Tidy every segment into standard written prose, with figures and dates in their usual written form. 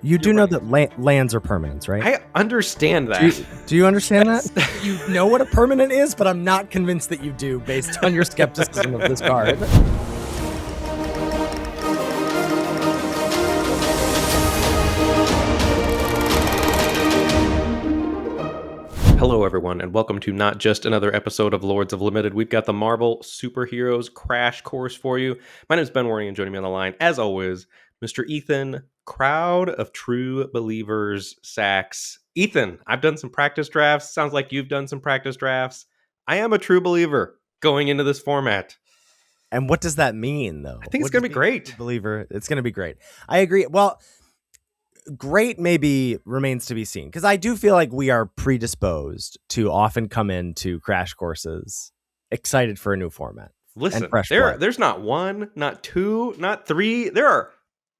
You do know that lands are permanents, right? I understand that. Do you understand that? You know what a permanent is, but I'm not convinced that you do based on your skepticism of this card. Hello, everyone, and welcome to not just another episode of Lords of Limited. We've got the Marvel Superheroes Crash Course for you. My name is Ben Warning, and joining me on the line, as always, Mr. Ethan, crowd of true believers, Sachs. Ethan, I've done some practice drafts. Sounds like you've done some practice drafts. I am a true believer going into this format. And what does that mean, though? I think it's going to be great. Believer, it's going to be great. I agree. Well, great maybe remains to be seen, because I do feel like we are predisposed to often come into crash courses excited for a new format. Listen, there's not one, not two, not three. There are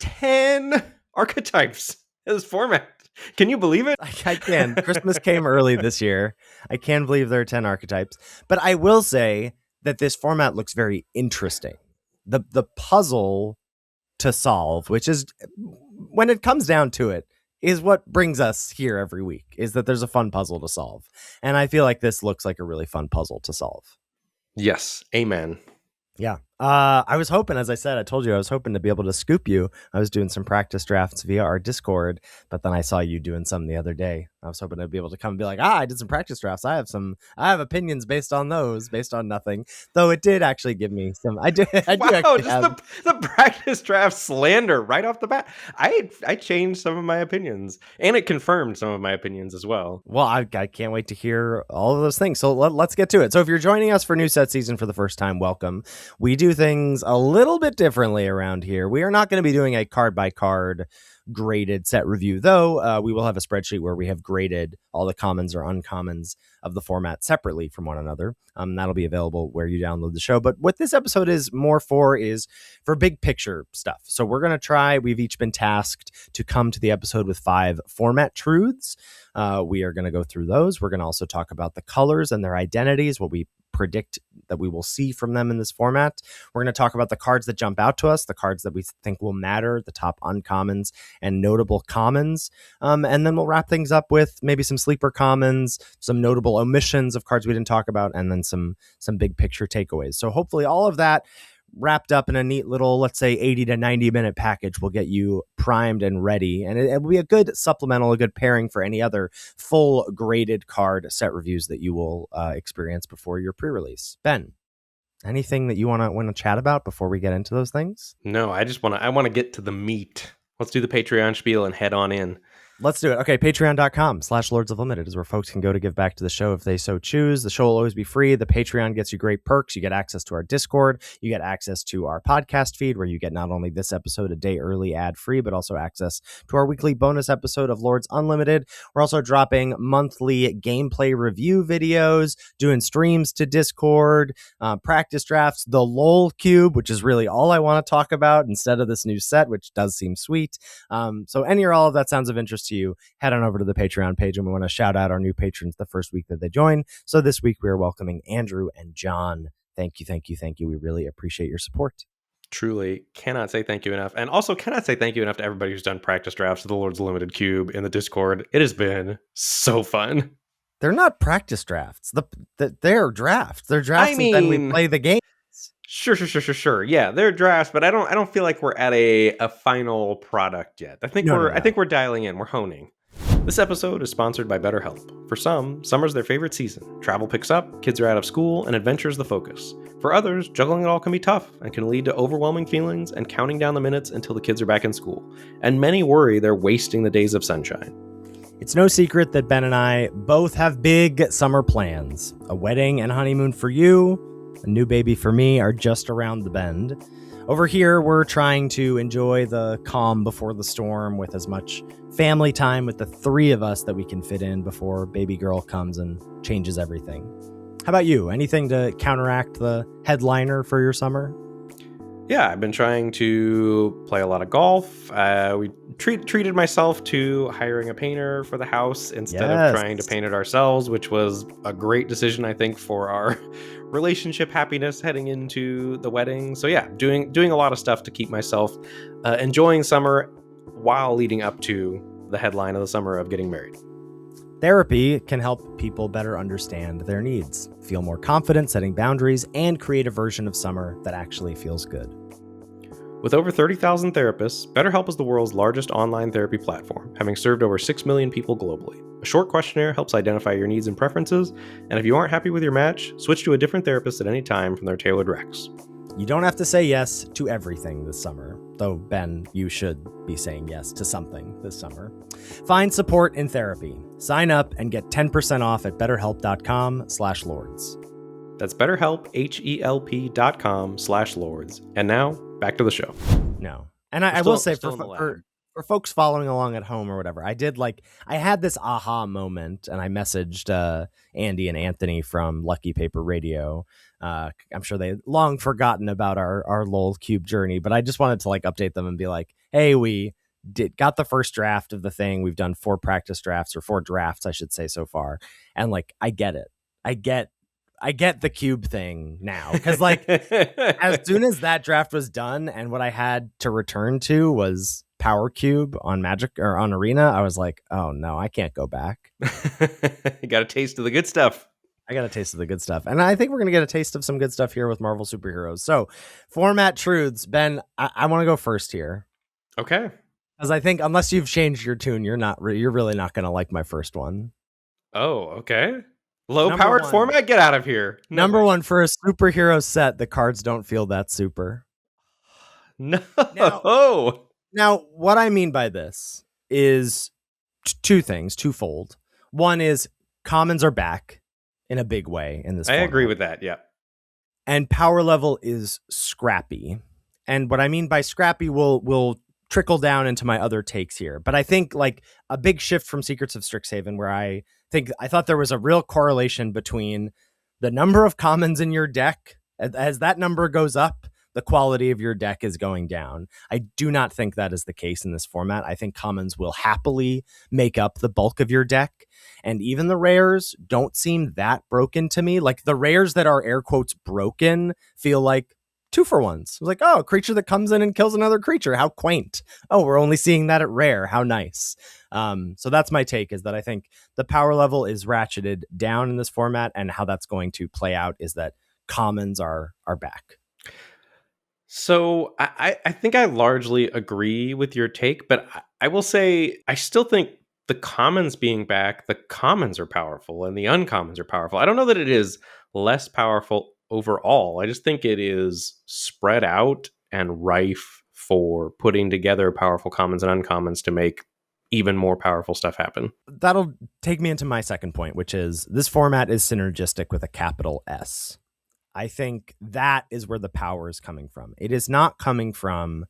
10 archetypes in this format. Can you believe it? I can. Christmas came early this year. I can believe there are 10 archetypes. But I will say that this format looks very interesting. The puzzle to solve, which is, when it comes down to it, is what brings us here every week, is that there's a fun puzzle to solve. And I feel like this looks like a really fun puzzle to solve. Yes. Amen. Yeah. I was hoping, as I said, I told you I was hoping to be able to scoop you. I was doing some practice drafts via our Discord, but then I saw you doing some the other day. I was hoping to be able to come and be like, I did some practice drafts. I have opinions based on those, based on nothing. Though it did actually give me some. Wow, just the practice draft slander right off the bat. I changed some of my opinions, and it confirmed some of my opinions as well. Well, I can't wait to hear all of those things. So let's get to it. So if you're joining us for New Set Season for the first time, welcome. We do things a little bit differently around here. We are not going to be doing a card by card graded set review, though. We will have a spreadsheet where we have graded all the commons or uncommons of the format separately from one another. That'll be available where you download the show. But what this episode is more for is for big picture stuff. So we're going to we've each been tasked to come to the episode with 5 format truths. We are going to go through those. We're going to also talk about the colors and their identities, what we predict that we will see from them in this format. We're going to talk about the cards that jump out to us, the cards that we think will matter, the top uncommons and notable commons. And then we'll wrap things up with maybe some sleeper commons, some notable omissions of cards we didn't talk about, and then some big picture takeaways. So hopefully all of that wrapped up in a neat little, let's say 80 to 90 minute package will get you primed and ready. And it will be a good supplemental, a good pairing for any other full graded card set reviews that you will experience before your pre-release. Ben, anything that you want to chat about before we get into those things? No, I want to get to the meat. Let's do the Patreon spiel and head on in. Let's do it. Okay, patreon.com/Lords of Limited is where folks can go to give back to the show if they so choose. The show will always be free. The Patreon gets you great perks. You get access to our Discord. You get access to our podcast feed, where you get not only this episode a day early ad-free, but also access to our weekly bonus episode of Lords Unlimited. We're also dropping monthly gameplay review videos, doing streams to Discord, practice drafts, the LOL Cube, which is really all I want to talk about instead of this new set, which does seem sweet. So any or all of that sounds of interest to you, head on over to the Patreon page, and we want to shout out our new patrons the first week that they join. So this week we are welcoming Andrew and John. Thank you. We really appreciate your support. Truly cannot say thank you enough. And also cannot say thank you enough to everybody who's done practice drafts of the Lords Limited Cube in the Discord. It has been so fun. They're not practice drafts. They're drafts. They're drafts, and then we play the game. Sure. Yeah, they're drafts, but I don't feel like we're at a final product yet. I think we're dialing in. We're honing. This episode is sponsored by BetterHelp. For some, summer's their favorite season. Travel picks up, kids are out of school, and adventure's the focus. For others, juggling it all can be tough and can lead to overwhelming feelings and counting down the minutes until the kids are back in school. And many worry they're wasting the days of sunshine. It's no secret that Ben and I both have big summer plans. A wedding and honeymoon for you, a new baby for me, are just around the bend. Over here, we're trying to enjoy the calm before the storm with as much family time with the 3 of us that we can fit in before baby girl comes and changes everything. How about you? Anything to counteract the headliner for your summer? Yeah, I've been trying to play a lot of golf. We treated myself to hiring a painter for the house instead of trying to paint it ourselves, which was a great decision, I think, for our relationship happiness heading into the wedding. So yeah, doing a lot of stuff to keep myself enjoying summer while leading up to the headline of the summer of getting married. Therapy can help people better understand their needs, feel more confident setting boundaries, and create a version of summer that actually feels good. With over 30,000 therapists, BetterHelp is the world's largest online therapy platform, having served over 6 million people globally. A short questionnaire helps identify your needs and preferences, and if you aren't happy with your match, switch to a different therapist at any time from their tailored recs. You don't have to say yes to everything this summer, though, Ben, you should be saying yes to something this summer. Find support in therapy. Sign up and get 10% off at betterhelp.com/lords. That's BetterHelp, HELP.com/lords. And now, back to the show. No. And I will say for folks following along at home or whatever, I had this aha moment, and I messaged Andy and Anthony from Lucky Paper Radio. I'm sure they long forgotten about our LOL Cube journey, but I just wanted to update them and be like, hey, we got the first draft of the thing. We've done 4 practice drafts, or 4 drafts, I should say, so far. And I get it. I get the cube thing now, because as soon as that draft was done and what I had to return to was Power Cube on Magic or on Arena, I was like, oh no, I can't go back. You got a taste of the good stuff. I got a taste of the good stuff. And I think we're going to get a taste of some good stuff here with Marvel superheroes. So, format truths. Ben, I want to go first here. Okay. Because I think unless you've changed your tune, you're really not going to like my first one. Oh, okay. Low-powered format? Get out of here. Number one, for a superhero set, the cards don't feel that super. No. Now, what I mean by this is two things, twofold. One is commons are back in a big way in this format. Agree with that, yeah. And power level is scrappy. And what I mean by scrappy will trickle down into my other takes here. But I think a big shift from Secrets of Strixhaven, where I thought there was a real correlation between the number of commons in your deck. As that number goes up, the quality of your deck is going down. I do not think that is the case in this format. I think commons will happily make up the bulk of your deck. And even the rares don't seem that broken to me. The rares that are air quotes broken feel like 2-for-1s. It's a creature that comes in and kills another creature. How quaint. Oh, we're only seeing that at rare. How nice. So that's my take, is that I think the power level is ratcheted down in this format, and how that's going to play out is that commons are back. So I think I largely agree with your take, but I will say I still think the commons being back, the commons are powerful and the uncommons are powerful. I don't know that it is less powerful overall. I just think it is spread out and rife for putting together powerful commons and uncommons to make even more powerful stuff happen. That'll take me into my second point, which is this format is synergistic with a capital S. I think that is where the power is coming from. It is not coming from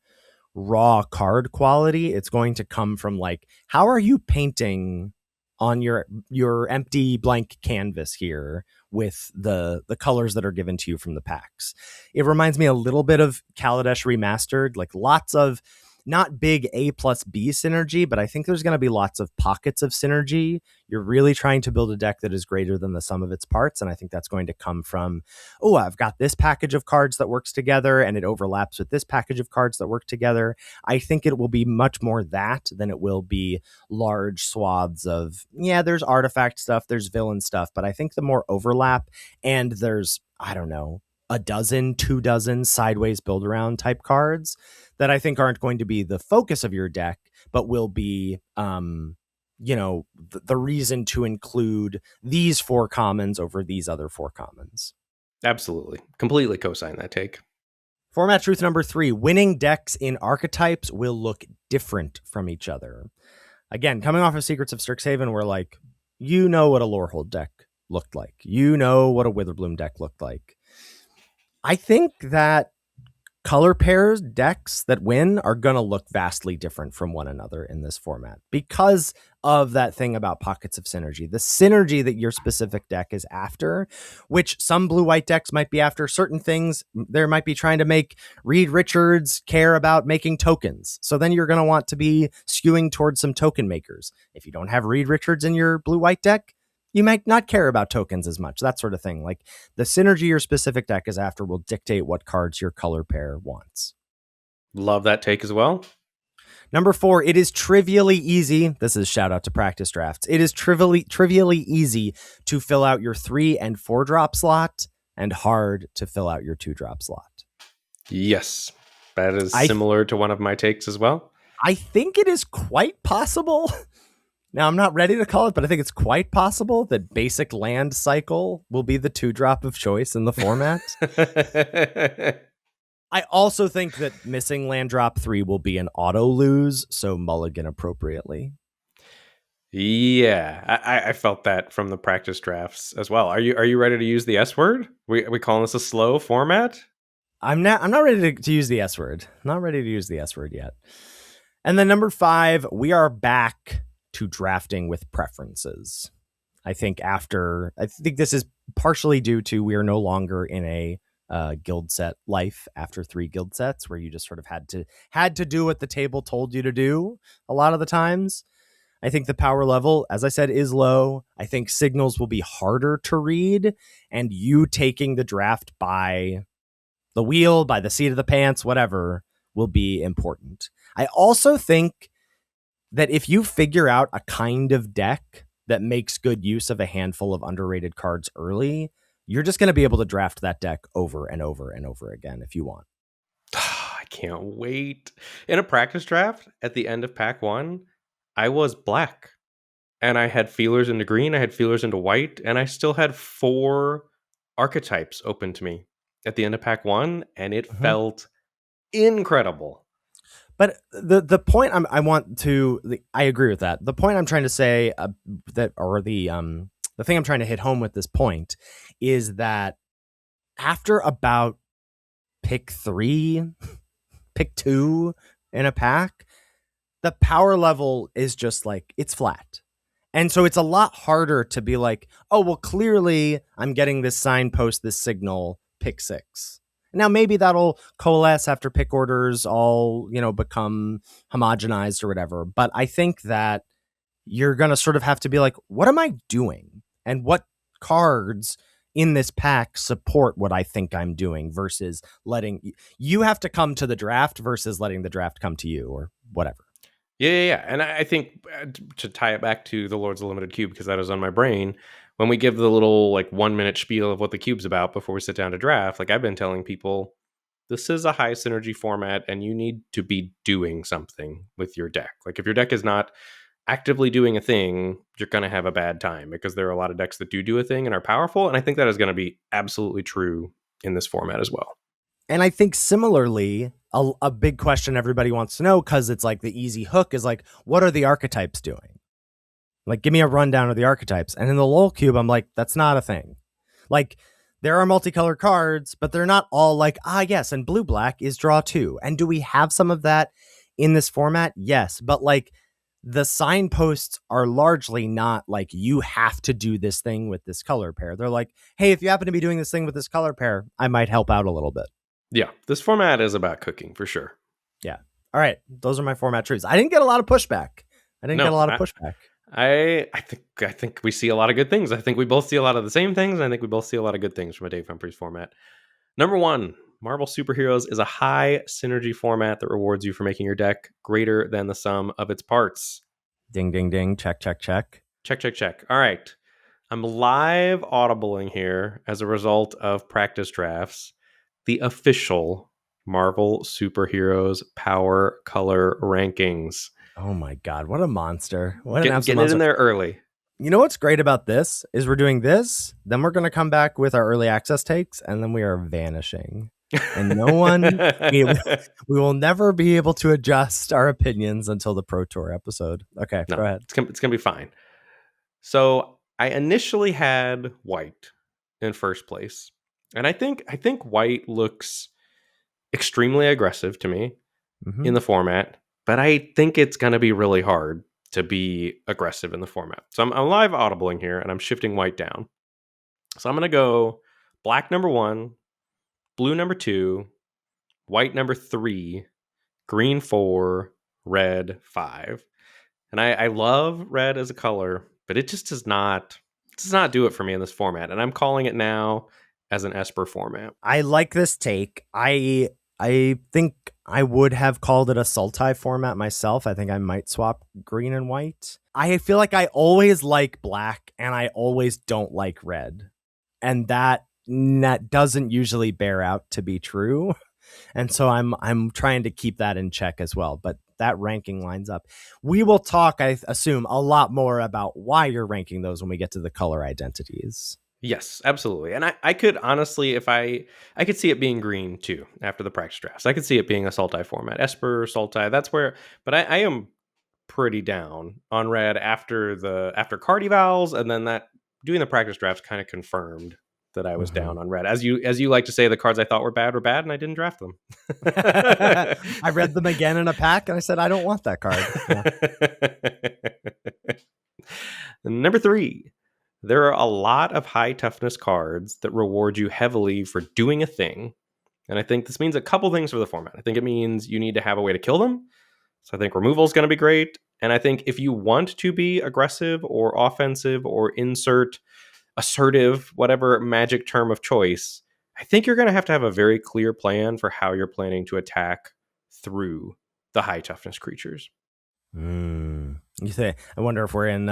raw card quality. It's going to come from how are you painting on your empty blank canvas here with the colors that are given to you from the packs. It reminds me a little bit of Kaladesh Remastered, lots of not big A plus B synergy, but I think there's going to be lots of pockets of synergy. You're really trying to build a deck that is greater than the sum of its parts. And I think that's going to come from, I've got this package of cards that works together and it overlaps with this package of cards that work together. I think it will be much more that than it will be large swaths of, there's artifact stuff, there's villain stuff. But I think the more overlap, and there's, I don't know, a dozen, 24 sideways build around type cards that I think aren't going to be the focus of your deck, but will be, the reason to include these 4 commons over these other 4 commons. Absolutely. Completely co-sign that take. Format truth number 3, winning decks in archetypes will look different from each other. Again, coming off of Secrets of Strixhaven, we're what a Lorehold deck looked like. What a Witherbloom deck looked like. I think that color pairs decks that win are going to look vastly different from one another in this format because of that thing about pockets of synergy, the synergy that your specific deck is after, which some blue-white decks might be after certain things. They might be trying to make Reed Richards care about making tokens. So then you're going to want to be skewing towards some token makers. If you don't have Reed Richards in your blue-white deck, you might not care about tokens as much, that sort of thing. The synergy your specific deck is after will dictate what cards your color pair wants. Love that take as well. Number 4, it is trivially easy. This is shout out to practice drafts. It is trivially easy to fill out your 3 and 4 drop slot and hard to fill out your 2 drop slot. Yes, that is I similar to one of my takes as well. I think it is quite possible. Now, I'm not ready to call it, but I think it's quite possible that basic land cycle will be the 2 drop of choice in the format. I also think that missing land drop 3 will be an auto lose, so mulligan appropriately. Yeah, I felt that from the practice drafts as well. Are you ready to use the S word? We calling this a slow format? I'm not ready to use the S word. Not ready to use the S word yet. And then number 5, we are back to drafting with preferences. I think this is partially due to we are no longer in a guild set life after 3 guild sets where you just sort of had to do what the table told you to do a lot of the times. I think the power level, as I said, is low. I think signals will be harder to read, and you taking the draft by the wheel, by the seat of the pants, whatever, will be important. I also think that if you figure out a kind of deck that makes good use of a handful of underrated cards early, you're just going to be able to draft that deck over and over and over again if you want. I can't wait. In a practice draft at the end of pack 1, I was black. And I had feelers into green, I had feelers into white, and I still had 4 archetypes open to me at the end of pack 1, and it felt incredible. But the point I agree with that. The point I'm trying to say the thing I'm trying to hit home with this point is that after about pick 3, pick 2 in a pack, the power level is just like, it's flat. And so it's a lot harder to be like, oh, well, clearly I'm getting this signpost, this signal, pick 6. Now, maybe that'll coalesce after pick orders all, become homogenized or whatever. But I think that you're going to sort of have to be like, what am I doing? And what cards in this pack support what I think I'm doing versus letting you have to come to the draft versus letting the draft come to you or whatever. Yeah. And I think to tie it back to the Lords of Limited Cube, because that is on my brain, when we give the little 1-minute spiel of what the cube's about before we sit down to draft, I've been telling people, this is a high synergy format and you need to be doing something with your deck. If your deck is not actively doing a thing, you're going to have a bad time, because there are a lot of decks that do a thing and are powerful. And I think that is going to be absolutely true in this format as well. And I think similarly, a big question everybody wants to know, because it's the easy hook is what are the archetypes doing? Give me a rundown of the archetypes. And in the LOL cube, I'm like, that's not a thing. There are multicolored cards, but they're not all yes, and blue-black is draw 2. And do we have some of that in this format? Yes. But the signposts are largely not you have to do this thing with this color pair. They're hey, if you happen to be doing this thing with this color pair, I might help out a little bit. Yeah, this format is about cooking for sure. Yeah. All right. Those are my format truths. I didn't get a lot of pushback. I think we see a lot of good things. I think we both see a lot of the same things. I think we both see a lot of good things from a Dave Humphries format. Number 1, Marvel Superheroes is a high synergy format that rewards you for making your deck greater than the sum of its parts. Ding, ding, ding. Check, check, check. Check, check, check. All right. I'm live audibling here as a result of practice drafts. The official Marvel Superheroes Power Color Rankings. Oh my God, what a monster. What an absolute getting monster. It in there early. You know what's great about this is we're doing this, then we're going to come back with our early access takes, and then we are vanishing. And no one, we will never be able to adjust our opinions until the Pro Tour episode. Okay, go ahead. It's going to be fine. So I initially had white in first place. And I think white looks extremely aggressive to me in the format, but I think it's going to be really hard to be aggressive in the format. So I'm live audibling here, and I'm shifting white down. So I'm going to go black number 1, blue number 2, white number 3, green 4, red 5. And I love red as a color, but it just does not do it for me in this format. And I'm calling it now as an Esper format. I like this take. I think I would have called it a Sultai format myself. I think I might swap green and white. I feel like I always like black and I always don't like red. And that doesn't usually bear out to be true. And so I'm trying to keep that in check as well. But that ranking lines up. We will talk, I assume, a lot more about why you're ranking those when we get to the color identities. Yes, absolutely. And I could honestly, if I could see it being green too after the practice drafts. I could see it being a Sultai format. Esper, Sultai, that's where, but I am pretty down on red after card evals, and then that doing the practice drafts kind of confirmed that I was down on red. As you like to say, the cards I thought were bad, and I didn't draft them. I read them again in a pack and I said, I don't want that card. Yeah. Number 3. There are a lot of high toughness cards that reward you heavily for doing a thing. And I think this means a couple things for the format. I think it means you need to have a way to kill them. So I think removal is going to be great. And I think if you want to be aggressive or offensive or insert assertive, whatever magic term of choice, I think you're going to have a very clear plan for how you're planning to attack through the high toughness creatures. You say, I wonder if we're in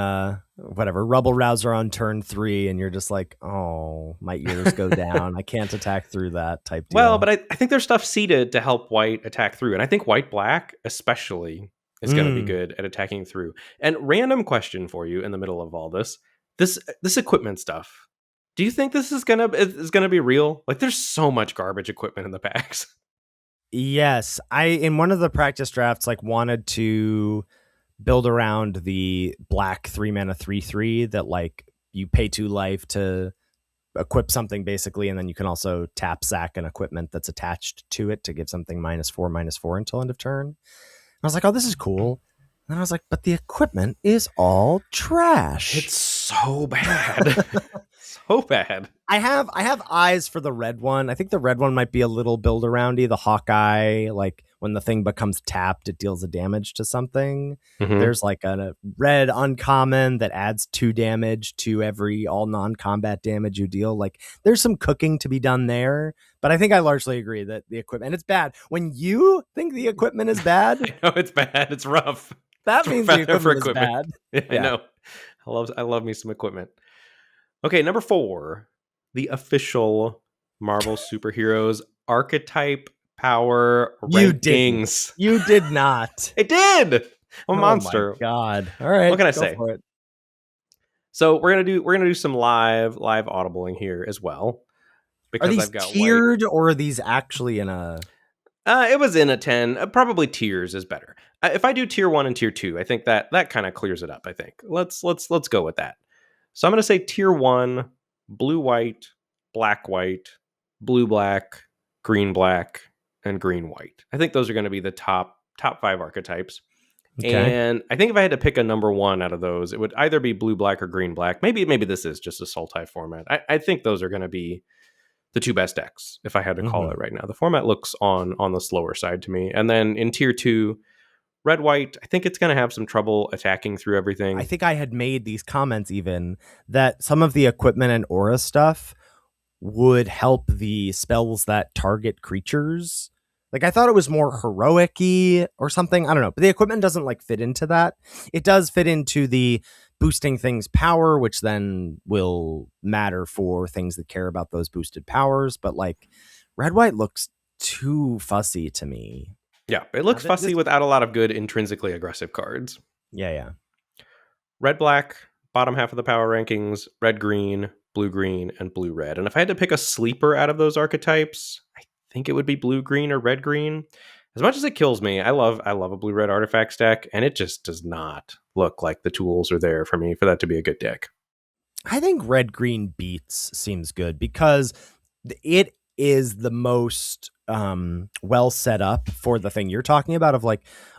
whatever Rubble Rouser on turn 3 and you're just like, oh, my ears go down. I can't attack through that type deal. Well, but I think there's stuff seeded to help white attack through. And I think white-black especially is going to be good at attacking through. And random question for you in the middle of all this. This equipment stuff. Do you think this is gonna be real? Like, there's so much garbage equipment in the packs. Yes, I in one of the practice drafts wanted to build around the black 3-mana 3/3 that you pay 2 life to equip something basically, and then you can also tap sack an equipment that's attached to it to give something -4/-4 until end of turn. And I was like, oh, this is cool. And I was like, but the equipment is all trash. It's so bad. So bad. I have eyes for the red one. I think the red one might be a little build aroundy. The Hawkeye, when the thing becomes tapped, it deals a damage to something. Mm-hmm. There's a red uncommon that adds 2 damage to every all non-combat damage you deal. There's some cooking to be done there, but I think I largely agree that the equipment, it's bad. When you think the equipment is bad, I know it's bad. It's rough. That means the equipment is bad. Yeah. I know. I love me some equipment. Okay, number 4, the official Marvel superheroes archetype power rankings. You did not. I did. I'm a monster. My God. All right. What can I say? So we're gonna do some live audibling here as well. Because are these I've got tiered, or are these actually in a? It was in a 10. Probably tiers is better. If I do tier 1 and tier 2, I think that kind of clears it up. I think let's go with that. So I'm going to say tier 1, blue white, black white, blue black, green black, and green white. I think those are going to be the top 5 archetypes. Okay. And I think if I had to pick a number 1 out of those, it would either be blue black or green black. Maybe this is just a Sultai format. I think those are going to be the 2 best decks if I had to call it right now. The format looks on the slower side to me. And then in tier 2, red white, I think it's going to have some trouble attacking through everything. I think I had made these comments even that some of the equipment and aura stuff would help the spells that target creatures. I thought it was more heroic-y or something. I don't know. But the equipment doesn't fit into that. It does fit into the boosting things power, which then will matter for things that care about those boosted powers. But red white looks too fussy to me. Yeah, it looks fussy without a lot of good intrinsically aggressive cards. Yeah. Red black, bottom half of the power rankings, red green, blue green, and blue red. And if I had to pick a sleeper out of those archetypes, I think it would be blue green or red green. As much as it kills me, I love a blue red artifacts deck, and it just does not look like the tools are there for me for that to be a good deck. I think red green beats seems good because it is the most well set up for the thing you're talking about of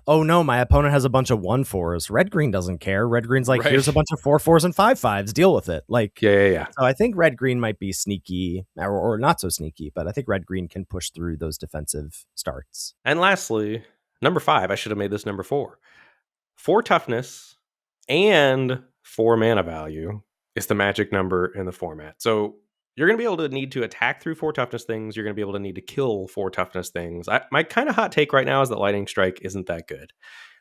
oh no, my opponent has a bunch of 1/4s. Red green doesn't care. Red green's right. Here's a bunch of 4/4s and 5/5s. Deal with it. Yeah. So I think red green might be sneaky or not so sneaky, but I think red green can push through those defensive starts. And lastly, number 5, I should have made this number 4. 4 toughness and 4 mana value is the magic number in the format. So you're going to be able to need to attack through 4 toughness things. You're going to be able to need to kill 4 toughness things. My kind of hot take right now is that Lightning Strike isn't that good,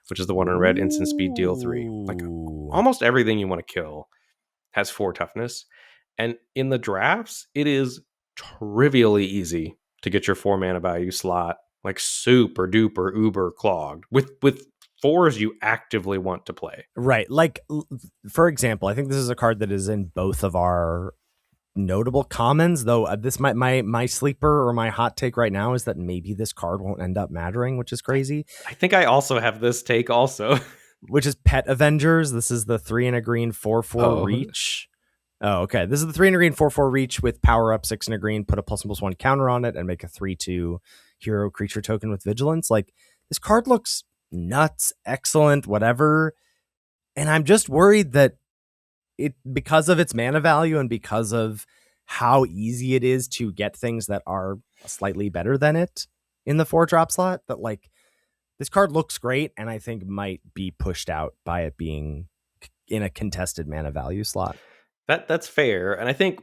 which is the one in red, instant speed, deal 3. Like, Ooh. almost everything you want to kill has 4 toughness. And in the drafts, it is trivially easy to get your 4 mana value slot like super duper uber clogged with 4s you actively want to play. Right. Like, for example, I think this is a card that is in both of our notable commons, though this my sleeper or my hot take right now is that maybe this card won't end up mattering, which is crazy. I think I also have this take also. Which is Pet Avengers. This is the 3 and a green 4/4 reach. Oh, okay. This is the 3 and a green 4/4 reach with power up 6 and a green, put a +1/+1 counter on it, and make a 3/2 hero creature token with vigilance. Like, this card looks nuts, excellent, whatever. And I'm just worried that it, because of its mana value and because of how easy it is to get things that are slightly better than it in the 4-drop slot, that like this card looks great and I think might be pushed out by it being in a contested mana value slot. That's fair. And I think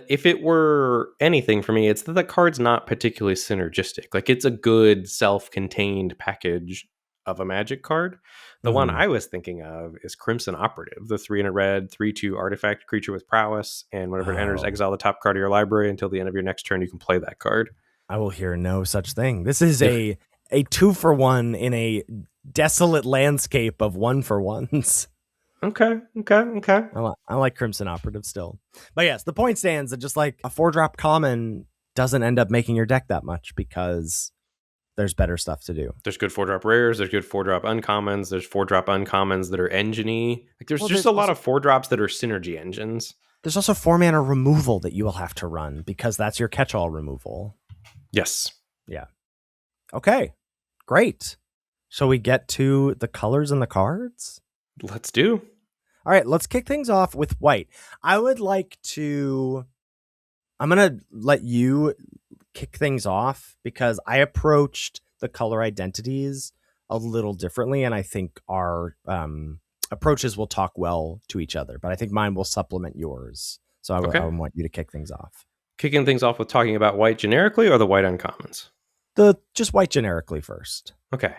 if it were anything for me, it's that the card's not particularly synergistic. Like, it's a good self-contained package of a Magic card. The one I was thinking of is Crimson Operative, the 3 and a red 3/2 artifact creature with prowess, and whenever it enters, exile the top card of your library. Until the end of your next turn, you can play that card. I will hear no such thing. This is a 2-for-1 in a desolate landscape of 1-for-1s. Okay. I like Crimson Operative still. But yes, the point stands that just like a 4-drop common doesn't end up making your deck that much because there's better stuff to do. There's good 4-drop rares, there's good 4-drop uncommons, there's 4-drop uncommons that are engine-y. Like, there's just a lot of 4-drops that are synergy engines. There's also 4-mana removal that you will have to run because that's your catch-all removal. Yes. Yeah. Okay. Great. So we get to the colors and the cards? Let's do. All right, let's kick things off with white. I'm going to let you kick things off because I approached the color identities a little differently, and I think our approaches will talk well to each other, but I think mine will supplement yours. So I want you to kick things off. Kicking things off with talking about white generically or the white uncommons? Just white generically first. Okay.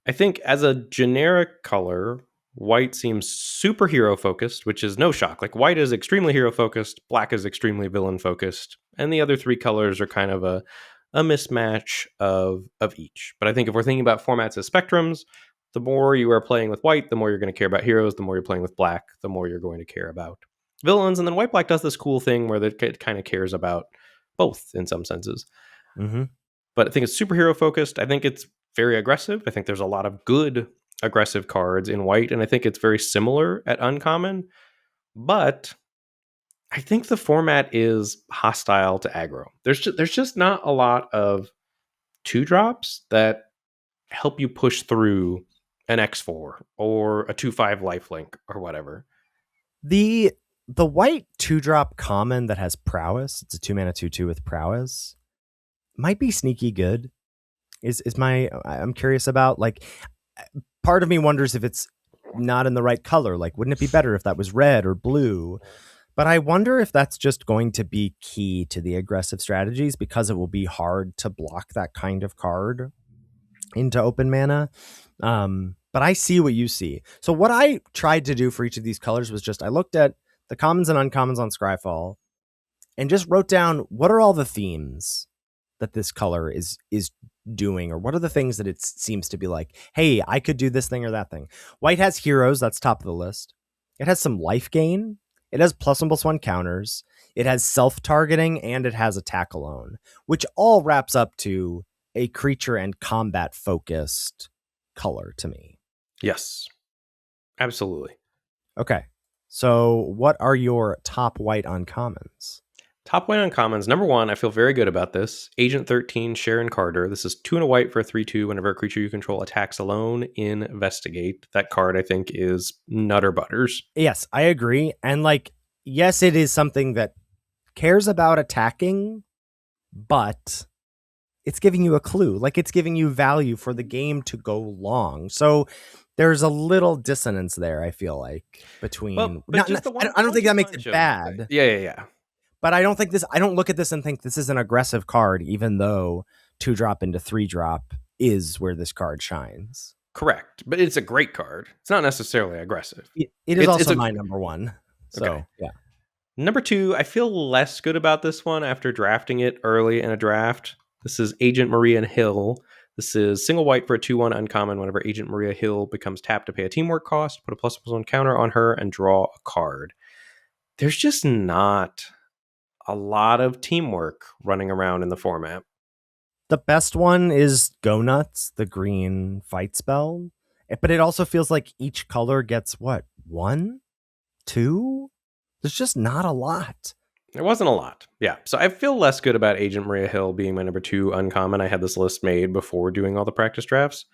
I think as a generic color, white seems super hero focused, which is no shock. Like, white is extremely hero focused, black is extremely villain focused, and the other 3 colors are kind of a mismatch of each. But I think if we're thinking about formats as spectrums, the more you are playing with white, the more you're going to care about heroes. The more you're playing with black, the more you're going to care about villains. And then white black does this cool thing where it kind of cares about both in some senses. Mm-hmm. But I think it's super hero focused. I think it's very aggressive. I think there's a lot of good aggressive cards in white, and I think it's very similar at uncommon. But I think the format is hostile to aggro. There's just not a lot of 2-drops that help you push through an X4 or a 2/5 lifelink or whatever. The white 2-drop common that has prowess, it's a 2-mana 2/2 with prowess, might be sneaky good. I'm curious about, like, part of me wonders if it's not in the right color. Like, wouldn't it be better if that was red or blue? But I wonder if that's just going to be key to the aggressive strategies because it will be hard to block that kind of card into open mana. But I see what you see. So what I tried to do for each of these colors was just I looked at the commons and uncommons on Scryfall and just wrote down what are all the themes that this color is doing, or what are the things that it seems to be like, hey, I could do this thing or that thing. White has heroes, that's top of the list. It has some life gain. It has +1/+1 counters. It has self-targeting, and it has attack alone, which all wraps up to a creature and combat focused color to me. Yes, absolutely. Okay, so what are your top white uncommons? Top white uncommons. Number 1, I feel very good about this. Agent 13, Sharon Carter. This is 2 and a white for a 3/2. Whenever a creature you control attacks alone, investigate. That card, I think, is nutter butters. Yes, I agree. And like, yes, it is something that cares about attacking, but it's giving you a clue. Like, it's giving you value for the game to go long. So there's a little dissonance there, I feel like, between... But just I don't think that makes it bad. Yeah. But I don't look at this and think this is an aggressive card, even though 2-drop into 3-drop is where this card shines. Correct. But it's a great card. It's not necessarily aggressive. It is also my number one. So, okay. Yeah. Number 2, I feel less good about this one after drafting it early in a draft. This is Agent Maria Hill. This is single white for a 2/1 uncommon. Whenever Agent Maria Hill becomes tapped to pay a teamwork cost, put a +1 counter on her and draw a card. There's just not a lot of teamwork running around in the format. The best one is Go Nuts, the green fight spell. But it also feels like each color gets what? 1? 2? There's just not a lot. There wasn't a lot. Yeah. So I feel less good about Agent Maria Hill being my number 2 uncommon. I had this list made before doing all the practice drafts.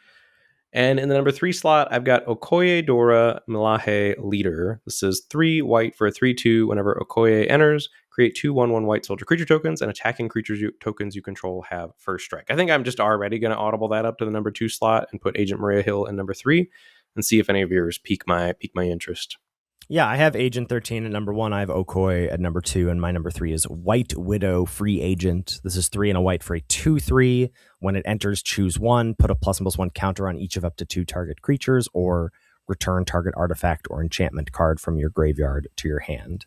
And in the number 3 slot, I've got Okoye Dora Milaje Leader. This is 3 white for a 3/2. Whenever Okoye enters, create 2/1/1 white soldier creature tokens, and attacking creatures tokens you control have first strike. I think I'm just already going to audible that up to the number 2 slot and put Agent Maria Hill in number 3 and see if any of yours pique my interest. Yeah, I have Agent 13 at number 1. I have Okoye at number 2, and my number 3 is White Widow Free Agent. This is 3 and a white for a 2/3. When it enters, choose 1, put a +1/+1 counter on each of up to 2 target creatures, or return target artifact or enchantment card from your graveyard to your hand.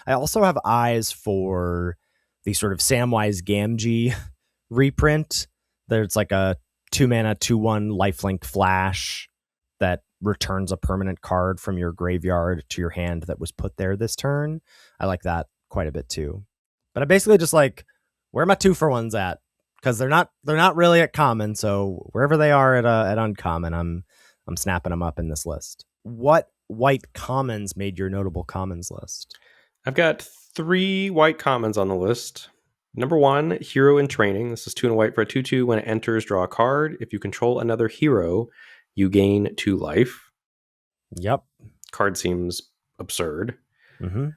I also have eyes for the sort of Samwise Gamgee reprint. There's like a 2-mana 2/1 lifelink flash that returns a permanent card from your graveyard to your hand that was put there this turn. I like that quite a bit too. But I basically just like, where are my 2-for-1s at? Because they're not really at common. So wherever they are at uncommon, I'm snapping them up in this list. What white commons made your notable commons list? I've got 3 white commons on the list. Number 1, Hero in Training. This is 2 and a white for a 2/2. When it enters, draw a card. If you control another hero, you gain 2 life. Yep. Card seems absurd. Mm-hmm.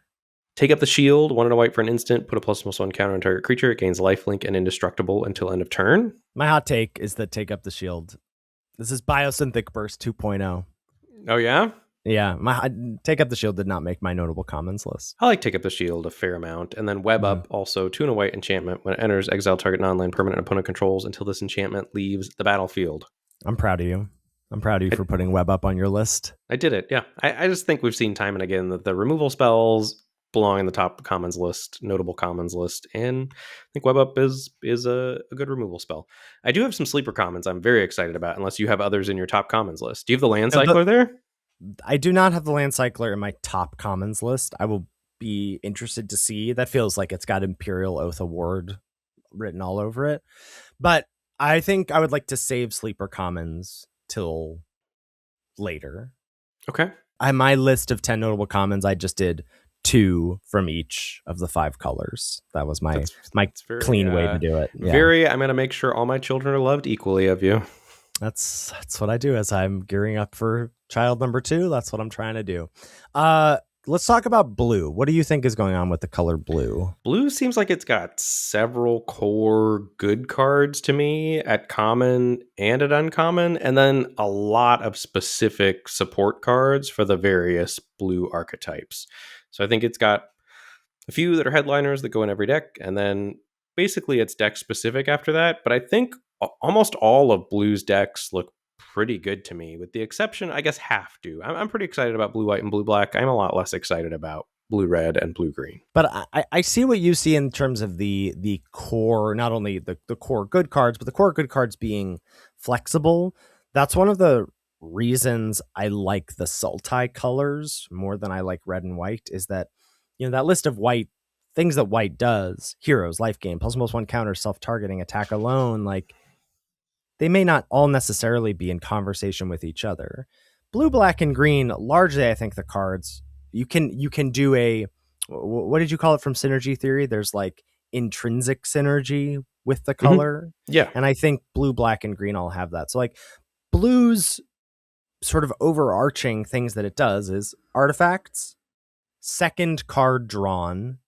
Take up the shield, 1 and a white for an instant, put a +1/+1 counter on target creature. It gains lifelink and indestructible until end of turn. My hot take is that Take Up the Shield. This is Biosynthetic Burst 2.0. Oh, yeah? Yeah, my Take Up the Shield did not make my notable commons list. I like Take Up the Shield a fair amount. And then Web Up, also 2 and a white enchantment. When it enters, exile target non-land permanent opponent controls until this enchantment leaves the battlefield. I'm proud of you. I'm proud of you for putting Web Up on your list. I did it, yeah. I just think we've seen time and again that the removal spells belong in the top commons list, notable commons list, and I think Web Up is a good removal spell. I do have some sleeper commons I'm very excited about, unless you have others in your top commons list. Do you have the Land Cycler there? I do not have the Land Cycler in my top commons list. I will be interested to see. That feels like it's got Imperial Oath Award written all over it. But I think I would like to save sleeper commons till later. Okay. My list of 10 notable commons, I just did 2 from each of the 5 colors. That was my very, clean way to do it. Yeah. I'm going to make sure all my children are loved equally of you. That's what I do as I'm gearing up for child number 2. That's what I'm trying to do. Let's talk about blue. What do you think is going on with the color blue? Blue seems like it's got several core good cards to me at common and at uncommon, and then a lot of specific support cards for the various blue archetypes. So I think it's got a few that are headliners that go in every deck, and then basically it's deck specific after that. But I think almost all of Blue's decks look pretty good to me, with the exception, I guess, half do. I'm pretty excited about blue white and blue black. I'm a lot less excited about blue red and blue green. But I see what you see in terms of the core, not only the core good cards, but the core good cards being flexible. That's one of the reasons I like the Sultai colors more than I like red and white, is that, you know, that list of white things that white does, heroes, life gain, +1/+1 counter, self-targeting, attack alone, like, they may not all necessarily be in conversation with each other. Blue, black, and green, largely, I think the cards, you can do a, what did you call it from Synergy Theory? There's like intrinsic synergy with the color. Mm-hmm. Yeah. And I think blue, black, and green all have that. So like blue's sort of overarching things that it does is artifacts, second card drawn,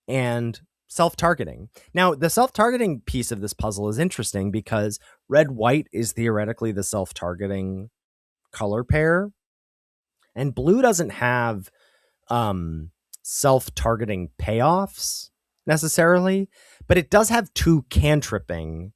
and self-targeting. Now, the self-targeting piece of this puzzle is interesting because red-white is theoretically the self-targeting color pair, and blue doesn't have self-targeting payoffs necessarily, but it does have 2 cantripping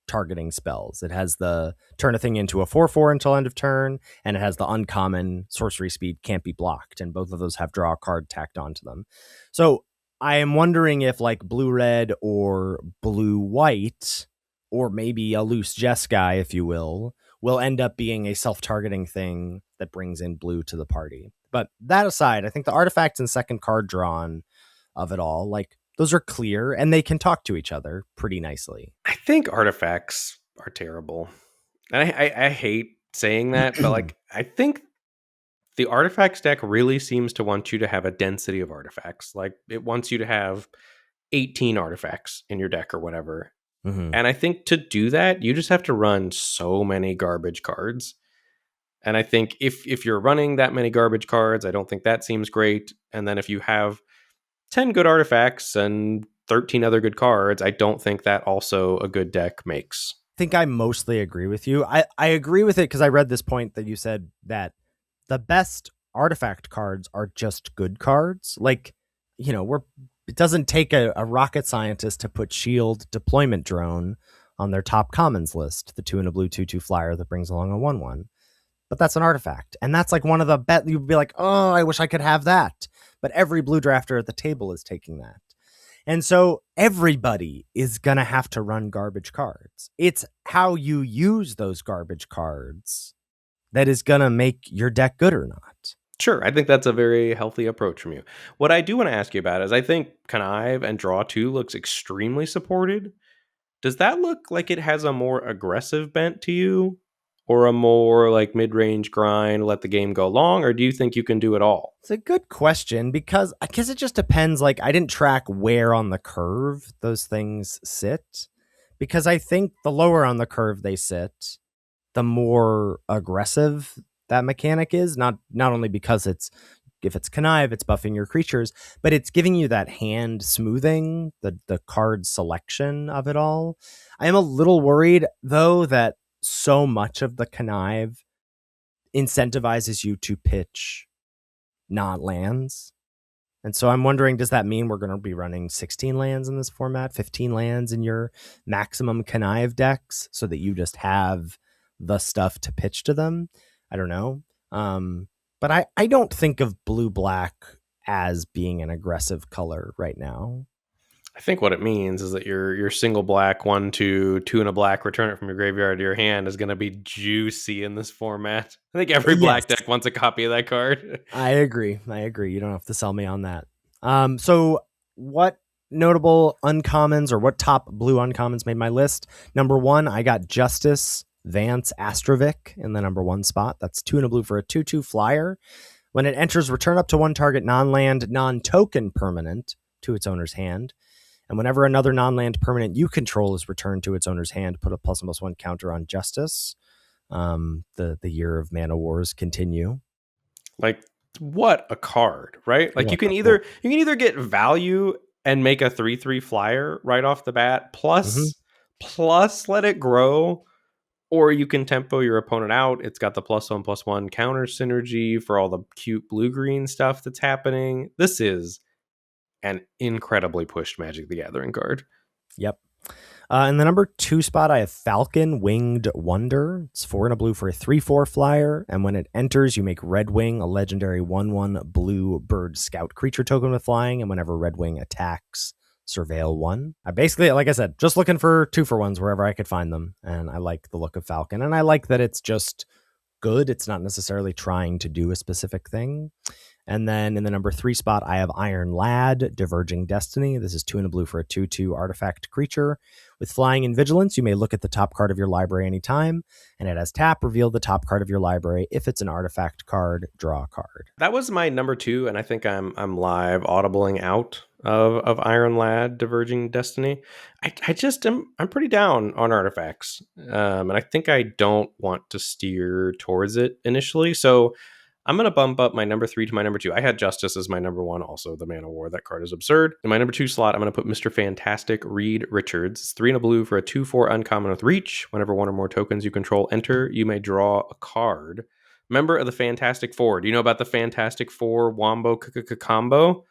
targeting spells. It has the turn a thing into a 4/4 until end of turn, and it has the uncommon sorcery speed can't be blocked, and both of those have draw a card tacked onto them. So I am wondering if like blue red or blue white, or maybe a loose Jeskai, if you will end up being a self-targeting thing that brings in blue to the party. But that aside, I think the artifacts and second card drawn of it all, like those are clear and they can talk to each other pretty nicely. I think artifacts are terrible. And I hate saying that, but like I think the artifacts deck really seems to want you to have a density of artifacts. Like it wants you to have 18 artifacts in your deck or whatever. Mm-hmm. And I think to do that, you just have to run so many garbage cards. And I think if you're running that many garbage cards, I don't think that seems great. And then if you have 10 good artifacts and 13 other good cards, I don't think that also a good deck makes. I think I mostly agree with you. I agree with it because I read this point that you said that the best artifact cards are just good cards. Like, you know, it doesn't take a rocket scientist to put shield deployment drone on their top commons list, the 2 and a blue 2/2 flyer that brings along a 1/1. But that's an artifact. And that's like one of the you'd be like, oh, I wish I could have that. But every blue drafter at the table is taking that. And so everybody is going to have to run garbage cards. It's how you use those garbage cards that is going to make your deck good or not. Sure, I think that's a very healthy approach from you. What I do want to ask you about is I think Connive and Draw 2 looks extremely supported. Does that look like it has a more aggressive bent to you? Or a more like mid-range grind, let the game go long? Or do you think you can do it all? It's a good question because I guess it just depends. Like, I didn't track where on the curve those things sit, because I think the lower on the curve they sit, the more aggressive that mechanic is. Not only because if it's connive, it's buffing your creatures, but it's giving you that hand smoothing, the card selection of it all. I am a little worried though that so much of the connive incentivizes you to pitch not lands. And so I'm wondering, does that mean we're going to be running 16 lands in this format, 15 lands in your maximum connive decks so that you just have the stuff to pitch to them? I don't know. But I don't think of blue-black as being an aggressive color right now. I think what it means is that your single black 1/2, 2 and a black, return it from your graveyard to your hand is going to be juicy in this format. I think every black deck wants a copy of that card. I agree. You don't have to sell me on that. So what notable uncommons or what top blue uncommons made my list? Number 1, I got Justice Vance Astrovic in the number 1 spot. That's 2 and a blue for a 2/2 flyer. When it enters, return up to 1 target non-land, non-token permanent to its owner's hand. And whenever another non-land permanent you control is returned to its owner's hand, put a +1/+1 counter on Justice. The year of Mana Wars continue. Like, what a card, right? Like, you can either get value and make a 3/3 flyer right off the bat, plus let it grow, or you can tempo your opponent out. It's got the +1/+1 counter synergy for all the cute blue-green stuff that's happening. This is an incredibly pushed Magic the Gathering card. Yep. In the number 2 spot, I have Falcon Winged Wonder. It's 4 and a blue for a 3/4 flyer. And when it enters, you make Red Wing a legendary 1/1 blue bird scout creature token with flying. And whenever Red Wing attacks, surveil 1. I basically, like I said, just looking for 2-for-1s wherever I could find them. And I like the look of Falcon. And I like that it's just good. It's not necessarily trying to do a specific thing. And then in the number 3 spot, I have Iron Lad, Diverging Destiny. This is 2 and a blue for a 2/2 artifact creature. With flying and vigilance, you may look at the top card of your library anytime, and it has tap, reveal the top card of your library. If it's an artifact card, draw a card. That was my number 2, and I think I'm live audibling out of Iron Lad, Diverging Destiny. I'm pretty down on artifacts, and I think I don't want to steer towards it initially. So I'm going to bump up my number 3 to my number 2. I had Justice as my number 1, also the Mana War. That card is absurd. In my number 2 slot, I'm going to put Mr. Fantastic Reed Richards. It's 3 and a blue for a 2/4 uncommon with reach. Whenever 1 or more tokens you control enter, you may draw a card. Member of the Fantastic Four. Do you know about the Fantastic Four Wombo combo?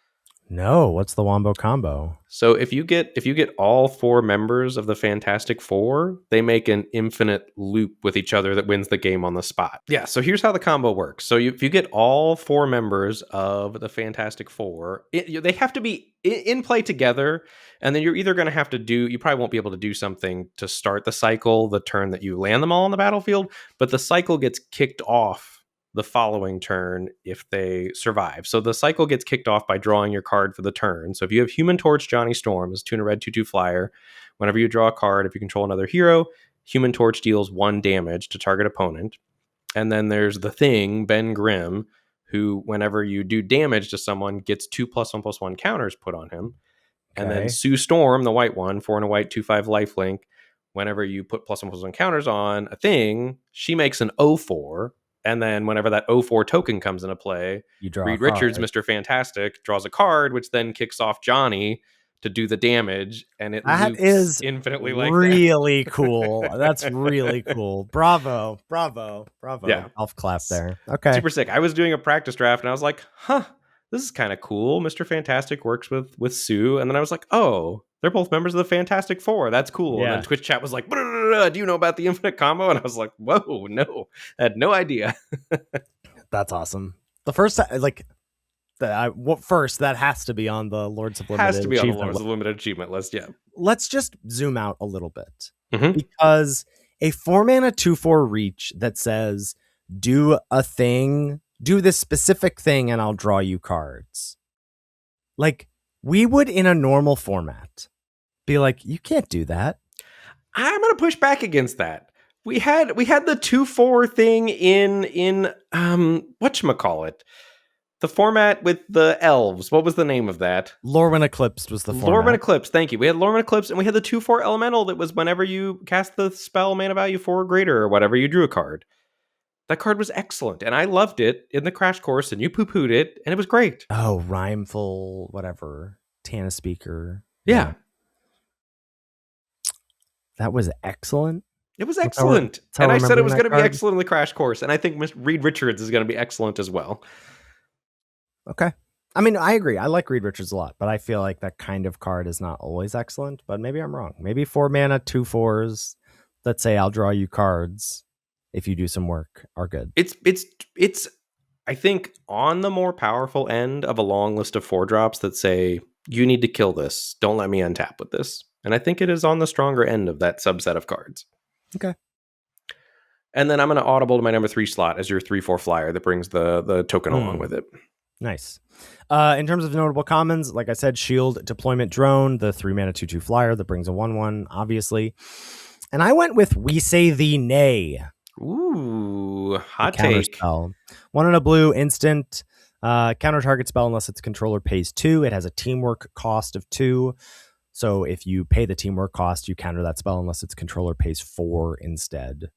No, what's the Wombo Combo? So if you get all 4 members of the Fantastic Four, they make an infinite loop with each other that wins the game on the spot. Yeah, so here's how the combo works. So if you get all 4 members of the Fantastic Four, they have to be in play together, and then you're either going to have to do, you probably won't be able to do something to start the cycle the turn that you land them all on the battlefield, but the cycle gets kicked off the following turn if they survive. So the cycle gets kicked off by drawing your card for the turn. So if you have Human Torch Johnny Storm as 2 and a red 2/2 flyer, whenever you draw a card, if you control another hero, Human Torch deals 1 damage to target opponent. And then there's the Thing, Ben Grimm, who whenever you do damage to someone gets 2+1/+1 counters put on him. And then Sue Storm, the white one, 4 and a white 2/5 lifelink. Whenever you put +1/+1 counters on a Thing, she makes an 0/4. And then whenever that 0/4 token comes into play, You draw Reed Richards, Mr. Fantastic, draws a card, which then kicks off Johnny to do the damage, and it that loops is infinitely like really that. cool. That's really cool. Bravo. Yeah. Golf clap there. Okay. Super sick. I was doing a practice draft, and I was like, huh, this is kind of cool. Mr. Fantastic works with Sue. And then I was like, oh, they're both members of the Fantastic Four. That's cool. Yeah. And then Twitch chat was like, do you know about the infinite combo? And I was like, whoa, no, I had no idea. That's awesome. The first, like, first, that has to be on the Lords of Limited Has to be on the achievement Lords of Limited achievement list, yeah. Let's just zoom out a little bit. Mhm. Because a 4-mana 2/4 reach that says, do a thing, do this specific thing, and I'll draw you cards. Like, we would in a normal format be like, you can't do that. I'm gonna push back against that. We had the 2/4 thing in whatchamacallit? The format with the elves. What was the name of that? Lorwyn Eclipsed was the format. Lorwyn Eclipse, thank you. We had Lorwyn Eclipse, and we had the 2/4 elemental that was whenever you cast the spell mana value 4 or greater or whatever, you drew a card. That card was excellent, and I loved it in the crash course, and you poo-pooed it, and it was great. Oh, Rhymeful, whatever. Tana Speaker. Yeah. That was excellent. It was excellent. And I said it was going to be excellent in the crash course, and I think Reed Richards is going to be excellent as well. Okay. I mean, I agree. I like Reed Richards a lot, but I feel like that kind of card is not always excellent, but maybe I'm wrong. Maybe 4-mana 2/4s that say I'll draw you cards if you do some work are good. It's I think on the more powerful end of a long list of 4-drops that say you need to kill this. Don't let me untap with this. And I think it is on the stronger end of that subset of cards. Okay. And then I'm going to audible to my number 3 slot as your 3/4 flyer that brings the token along with it. Nice. In terms of notable commons, like I said, Shield Deployment Drone, the 3-mana 2/2 flyer that brings a 1/1, obviously. And I went with We Say Thee Nay. Ooh, hot counter take. Spell. 1 and a blue, instant. Counter target spell unless its controller pays 2. It has a teamwork cost of 2. So if you pay the teamwork cost, you counter that spell unless its controller pays 4 instead.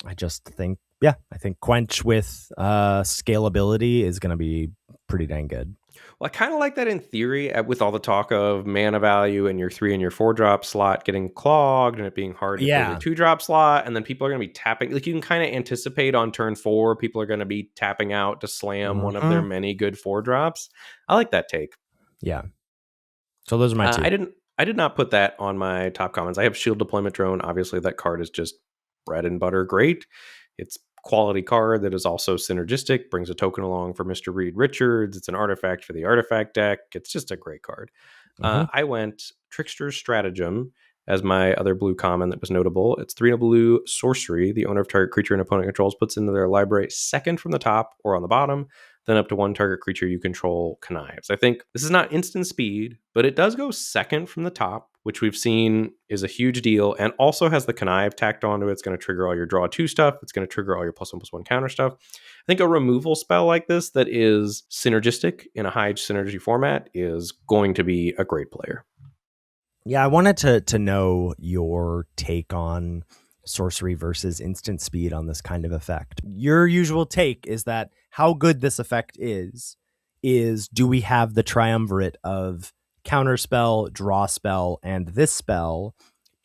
I just think, I think Quench with scalability is going to be pretty dang good. Well, I kind of like that in theory with all the talk of mana value and your 3 and your 4-drop slot getting clogged and it being hard to play your 2-drop slot. And then people are going to be tapping. Like you can kind of anticipate on turn 4, people are going to be tapping out to slam one of their many good 4-drops. I like that take. Yeah. So those are my 2. I did not put that on my top commons. I have Shield Deployment Drone. Obviously, that card is just bread and butter great. It's quality card that is also synergistic, brings a token along for Mr. Reed Richards. It's an artifact for the artifact deck. It's just a great card. I went Trickster's Stratagem as my other blue common that was notable. It's 3 and a blue sorcery. The owner of target creature an opponent controls puts into their library second from the top or on the bottom. Then up to 1 target creature you control connives. I think this is not instant speed, but it does go second from the top, which we've seen is a huge deal, and also has the connive tacked onto it. It's going to trigger all your draw 2 stuff. It's going to trigger all your +1/+1 counter stuff. I think a removal spell like this that is synergistic in a high synergy format is going to be a great player. Yeah, I wanted to know your take on sorcery versus instant speed on this kind of effect. Your usual take is that how good this effect is do we have the triumvirate of counter spell, draw spell, and this spell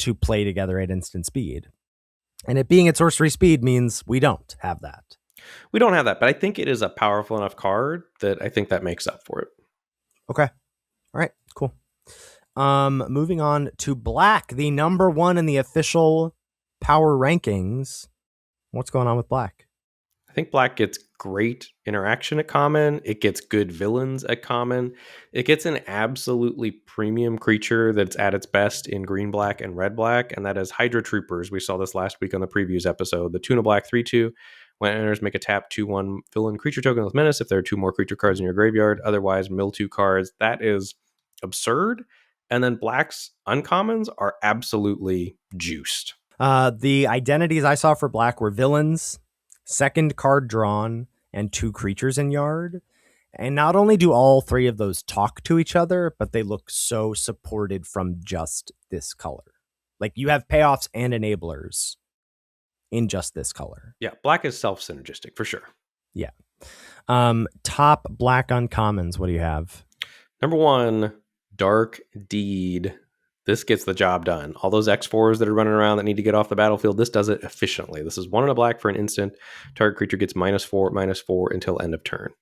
to play together at instant speed? And it being at sorcery speed means we don't have that. We don't have that, but I think it is a powerful enough card that I think that makes up for it. Okay. All right. Cool. Moving on to black, the number one in the official power rankings. What's going on with black? I think black gets great interaction at common. It gets good villains at common. It gets an absolutely premium creature that's at its best in green black and red black, and that is Hydra Troopers. We saw this last week on the previews episode. The Tuna Black 3/2. When it enters, make a tap 2/1 villain creature token with menace if there are two more creature cards in your graveyard. Otherwise, mill two cards. That is absurd. And then black's uncommons are absolutely juiced. The identities I saw for black were villains, second card drawn, and two creatures in yard. And not only do all three of those talk to each other, but they look so supported from just this color. Like you have payoffs and enablers in just this color. Yeah, black is self-synergistic for sure. Yeah. Top black uncommons, what do you have? Number 1, Dark Deed. This gets the job done. All those X4s that are running around that need to get off the battlefield, this does it efficiently. This is 1 in a black for an instant. Target creature gets -4/-4 until end of turn.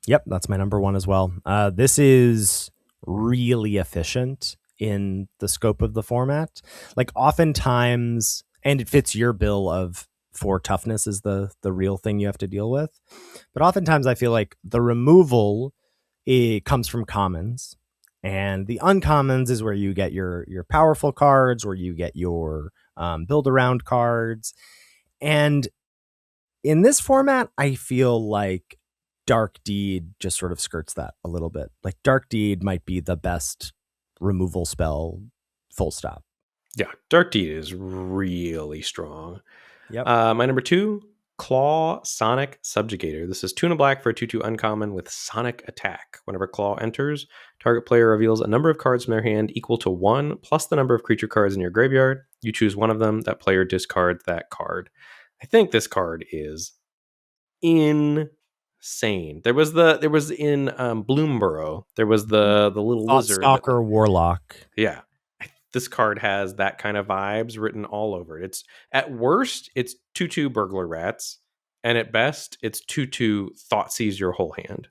Yep, that's my number 1 as well. This is really efficient in the scope of the format. Like oftentimes, and it fits your bill of 4 toughness is the real thing you have to deal with. But oftentimes I feel like the removal comes from commons. And the uncommons is where you get your powerful cards, where you get your build around cards. And in this format, I feel like Dark Deed just sort of skirts that a little bit. Like Dark Deed might be the best removal spell, full stop. Yeah, Dark Deed is really strong. Yep. My number 2, Claw Sonic Subjugator. This is 2 in a black for a 2/2 uncommon with Sonic Attack. Whenever Claw enters, target player reveals a number of cards from their hand equal to 1 plus the number of creature cards in your graveyard. You choose one of them. That player discards that card. I think this card is insane. There was in Bloomborough. There was the little lizard. Stalker Warlock. Yeah. This card has that kind of vibes written all over it. It's at worst, it's 2/2 Burglar Rats, and at best, it's 2/2 Thoughtseize your whole hand.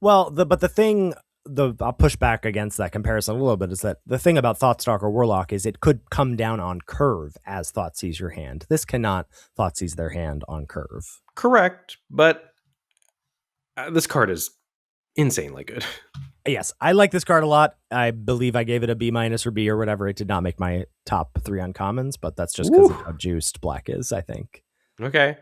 Well, I'll push back against that comparison a little bit is that the thing about Thoughtstalker Warlock is it could come down on curve as Thoughtseize your hand. This cannot Thoughtseize their hand on curve. Correct, but this card is insanely good. Yes, I like this card a lot. I believe I gave it a B- or B or whatever. It did not make my top 3 uncommons, but that's just because of how juiced black is, I think. Okay.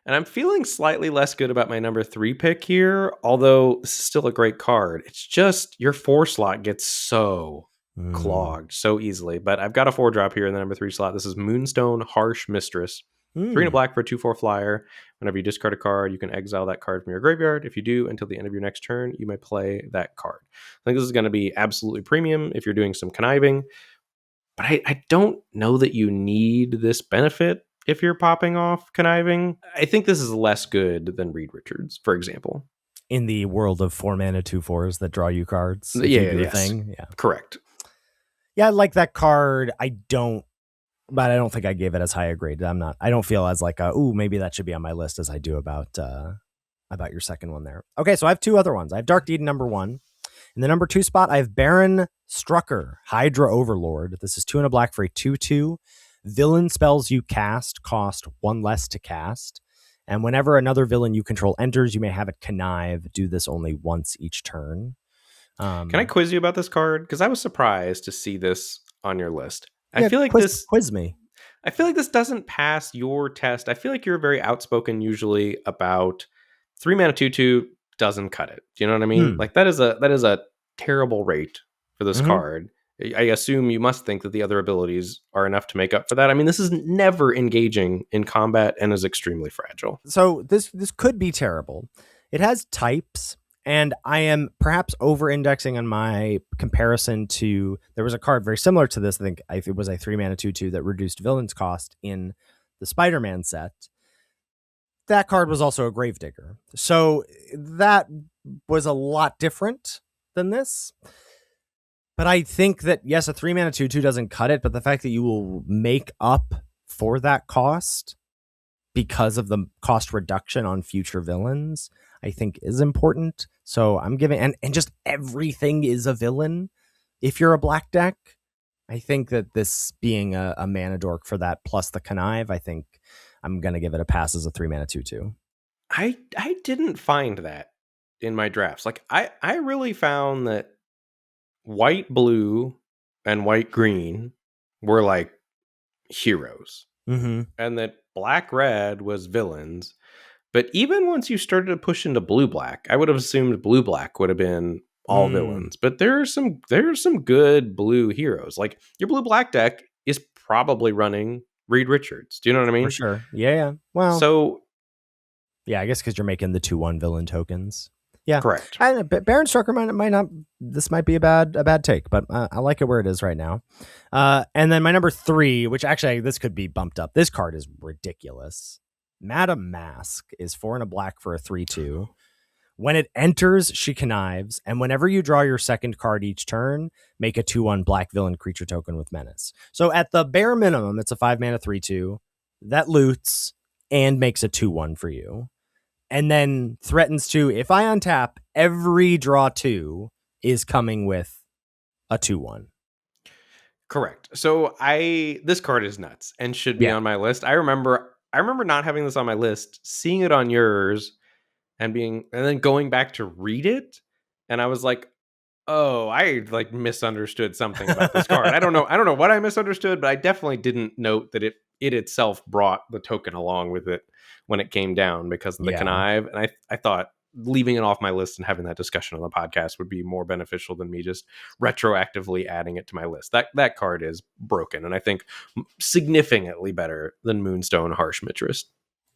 And I'm feeling slightly less good about my number 3 pick here, although this is still a great card. It's just your 4 slot gets so clogged so easily. But I've got a 4 drop here in the number 3 slot. This is Moonstone Harsh Mistress. 3 in a black for a 2/4 flyer. Whenever you discard a card, you can exile that card from your graveyard. If you do, until the end of your next turn, you may play that card. I think this is going to be absolutely premium if you're doing some conniving. But I don't know that you need this benefit if you're popping off conniving. I think this is less good than Reed Richards, for example. In the world of 4 mana 2/4s that draw you cards. Yeah. Correct. Yeah, I like that card. But I don't think I gave it as high a grade. I don't feel as like, maybe that should be on my list as I do about your second one there. Okay, so I have 2 other ones. I have Dark Deed number 1. In the number 2 spot, I have Baron Strucker, Hydra Overlord. This is 2 in a black for a 2/2. Villain spells you cast cost 1 less to cast. And whenever another villain you control enters, you may have it connive. Do this only once each turn. Can I quiz you about this card? Because I was surprised to see this on your list. Yeah, I feel like quiz me. I feel like this doesn't pass your test. I feel like you're very outspoken usually about 3 mana 2/2 doesn't cut it. Do you know what I mean? Like that is a terrible rate for this card. I assume you must think that the other abilities are enough to make up for that. I mean, this is never engaging in combat and is extremely fragile. So this could be terrible. It has types. And I am perhaps over-indexing on my comparison to, there was a card very similar to this. I think it was a 3 mana 2/2 that reduced villain's cost in the Spider-Man set. That card was also a Gravedigger. So that was a lot different than this. But I think that, yes, a 3 mana 2/2 doesn't cut it, but the fact that you will make up for that cost because of the cost reduction on future villains, I think is important. So I'm giving, and just everything is a villain. If you're a black deck, I think that this being a mana dork for that plus the connive, I think I'm going to give it a pass as a 3-mana 2/2. I didn't find that in my drafts. Like I really found that white blue and white green were like heroes, Mm-hmm. and that black red was villains. But even once you started to push into blue black, I would have assumed blue black would have been all villains. But there's some good blue heroes. Like your blue black deck is probably running Reed Richards. Do you know what I For mean? sure. Yeah. Well, So yeah, I guess because you're making the 2/1 villain tokens. Yeah, correct. Baron Strucker might not. This might be a bad take, but I like it where it is right now. And then my number 3, which actually this could be bumped up. This card is ridiculous. Madam Mask is 4 and a black for a 3/2. When it enters, she connives, and whenever you draw your second card each turn, make a 2/1 black villain creature token with menace. So at the bare minimum, it's a 5-mana 3/2 that loots and makes a 2/1 for you. And then threatens to, if I untap, every draw 2 is coming with a 2/1. Correct. So this card is nuts and should be Yeah. on my list. I remember not having this on my list, seeing it on yours and then going back to read it, and I was like, "Oh, I like misunderstood something about this card." I don't know what I misunderstood, but I definitely didn't note that it itself brought the token along with it when it came down because of the Yeah. connive, and I thought leaving it off my list and having that discussion on the podcast would be more beneficial than me just retroactively adding it to my list. That card is broken, and I think significantly better than Moonstone Harsh Mistress.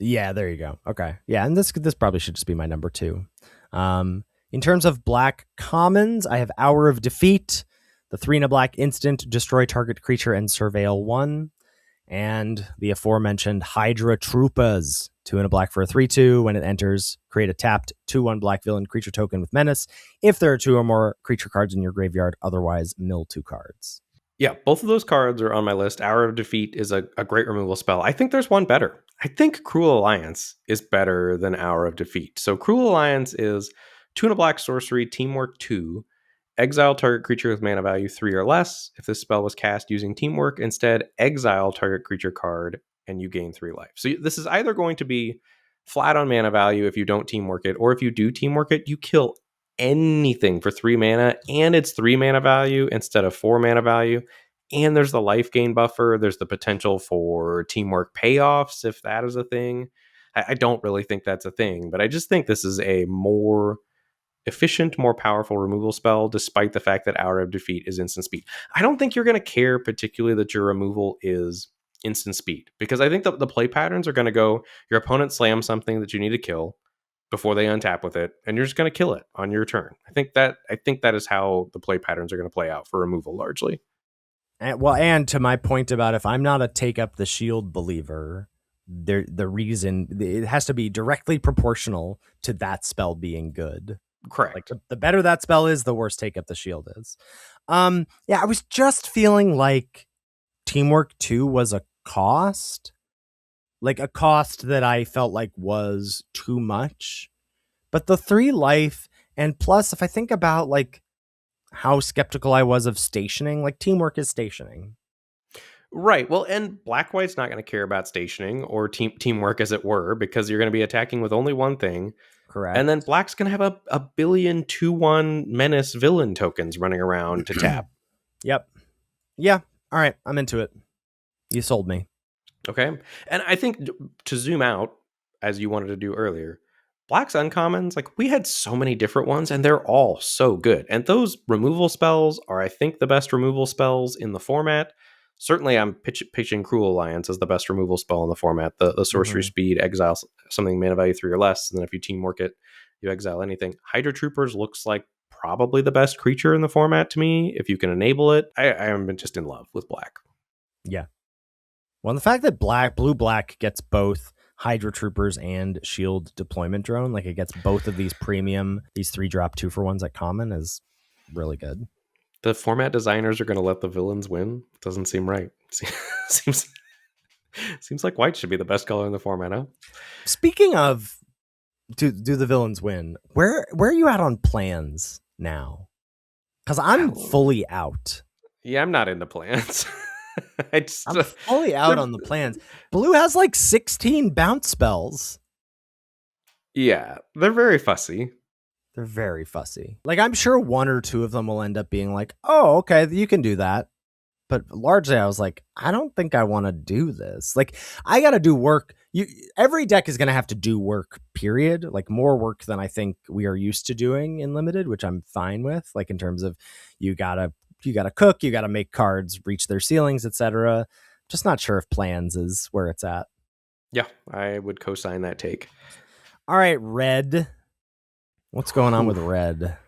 Yeah, there you go. Okay. Yeah, and this probably should just be my number 2. In terms of black commons, I have Hour of Defeat, the 3 and a black instant, destroy target creature and surveil 1, and the aforementioned Hydra Troopas, 2 and a black for a 3/2. When it enters, create a tapped 2/1 black villain creature token with menace. If there are 2 or more creature cards in your graveyard, otherwise mill 2 cards. Yeah, both of those cards are on my list. Hour of Defeat is a great removal spell. I think there's one better. I think Cruel Alliance is better than Hour of Defeat. So Cruel Alliance is 2 and a black sorcery, teamwork 2. Exile target creature with mana value 3 or less. If this spell was cast using teamwork, instead exile target creature card and you gain 3 life. So this is either going to be flat on mana value if you don't teamwork it, or if you do teamwork it, you kill anything for 3 mana and it's 3 mana value instead of 4 mana value. And there's the life gain buffer. There's the potential for teamwork payoffs if that is a thing. I don't really think that's a thing, but I just think this is a more efficient, more powerful removal spell, despite the fact that Hour of Defeat is instant speed. I don't think you're going to care particularly that your removal is instant speed, because I think the play patterns are going to go, your opponent slams something that you need to kill before they untap with it, and you're just going to kill it on your turn. I think that is how the play patterns are going to play out for removal largely. And to my point about if I'm not a take up the shield believer, the reason it has to be directly proportional to that spell being good. Correct. Like the better that spell is, the worse take up the shield is. Yeah, I was just feeling like Teamwork 2 was a cost. Like a cost that I felt like was too much. But the 3 life, and plus if I think about like how skeptical I was of stationing, like Teamwork is stationing. Right. Well, and Black-White's not going to care about stationing or teamwork, as it were, because you're going to be attacking with only one thing. Correct. And then Black's going to have a billion 2/1 menace villain tokens running around to tap. Yep. Yeah. All right. I'm into it. You sold me. Okay. And I think to zoom out, as you wanted to do earlier, Black's uncommons, like we had so many different ones and they're all so good. And those removal spells are, I think, the best removal spells in the format. Certainly, I'm pitching Cruel Alliance as the best removal spell in the format. The sorcery speed, exile something mana value 3 or less, and then if you teamwork it, you exile anything. Hydra Troopers looks like probably the best creature in the format to me. If you can enable it, I am just in love with Black. Yeah. Well, the fact that blue black gets both Hydra Troopers and Shield Deployment Drone, like it gets both of these premium, these 3-drop 2-for-1s at common, is really good. The format designers are going to let the villains win. Doesn't seem right. Seems like white should be the best color in the format, huh? Speaking of do the villains win? Where are you at on plans now? Because I'm fully out. Yeah, I'm not into plans. I'm fully out on the plans. Blue has like 16 bounce spells. Yeah, they're very fussy. They're very fussy. Like, I'm sure one or two of them will end up being like, oh, okay, you can do that. But largely, I was like, I don't think I want to do this. Like, I got to do work. Every deck is going to have to do work, period. Like, more work than I think we are used to doing in Limited, which I'm fine with. Like, in terms of you gotta cook, you gotta make cards reach their ceilings, etc. Just not sure if plans is where it's at. Yeah, I would co-sign that take. All right, red. What's going on with red?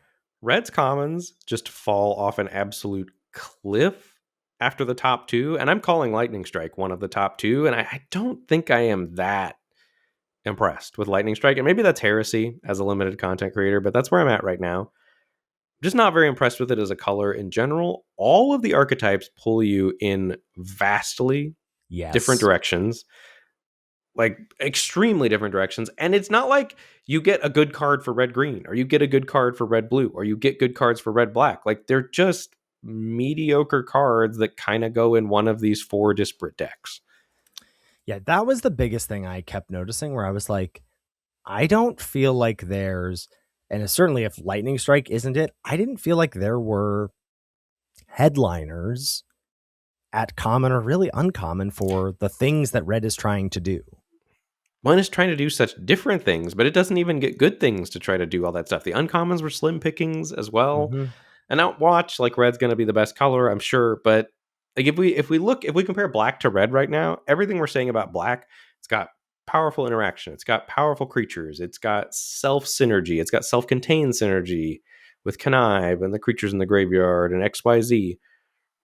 Red's commons just fall off an absolute cliff after the top two, and I'm calling Lightning Strike one of the top two, and I don't think I am that impressed with Lightning Strike. And maybe that's heresy as a limited content creator, but that's where I'm at right now. Just not very impressed with it as a color in general. All of the archetypes pull you in vastly different directions, like extremely different directions. And it's not like you get a good card for red green, or you get a good card for red blue, or you get good cards for red black. Like, they're just mediocre cards that kind of go in one of these four disparate decks. Yeah, that was the biggest thing I kept noticing, where I was like, I don't feel like there's, and certainly if Lightning Strike isn't it, I didn't feel like there were headliners at common or really uncommon for the things that red is trying to do. One is trying to do such different things, but it doesn't even get good things to try to do all that stuff. The uncommons were slim pickings as well. Mm-hmm. And Outwatch, like, red's going to be the best color, I'm sure. But like, if we compare black to red right now, everything we're saying about black, it's got powerful interaction, it's got powerful creatures, it's got self synergy, it's got self contained synergy with Connive and the creatures in the graveyard and XYZ.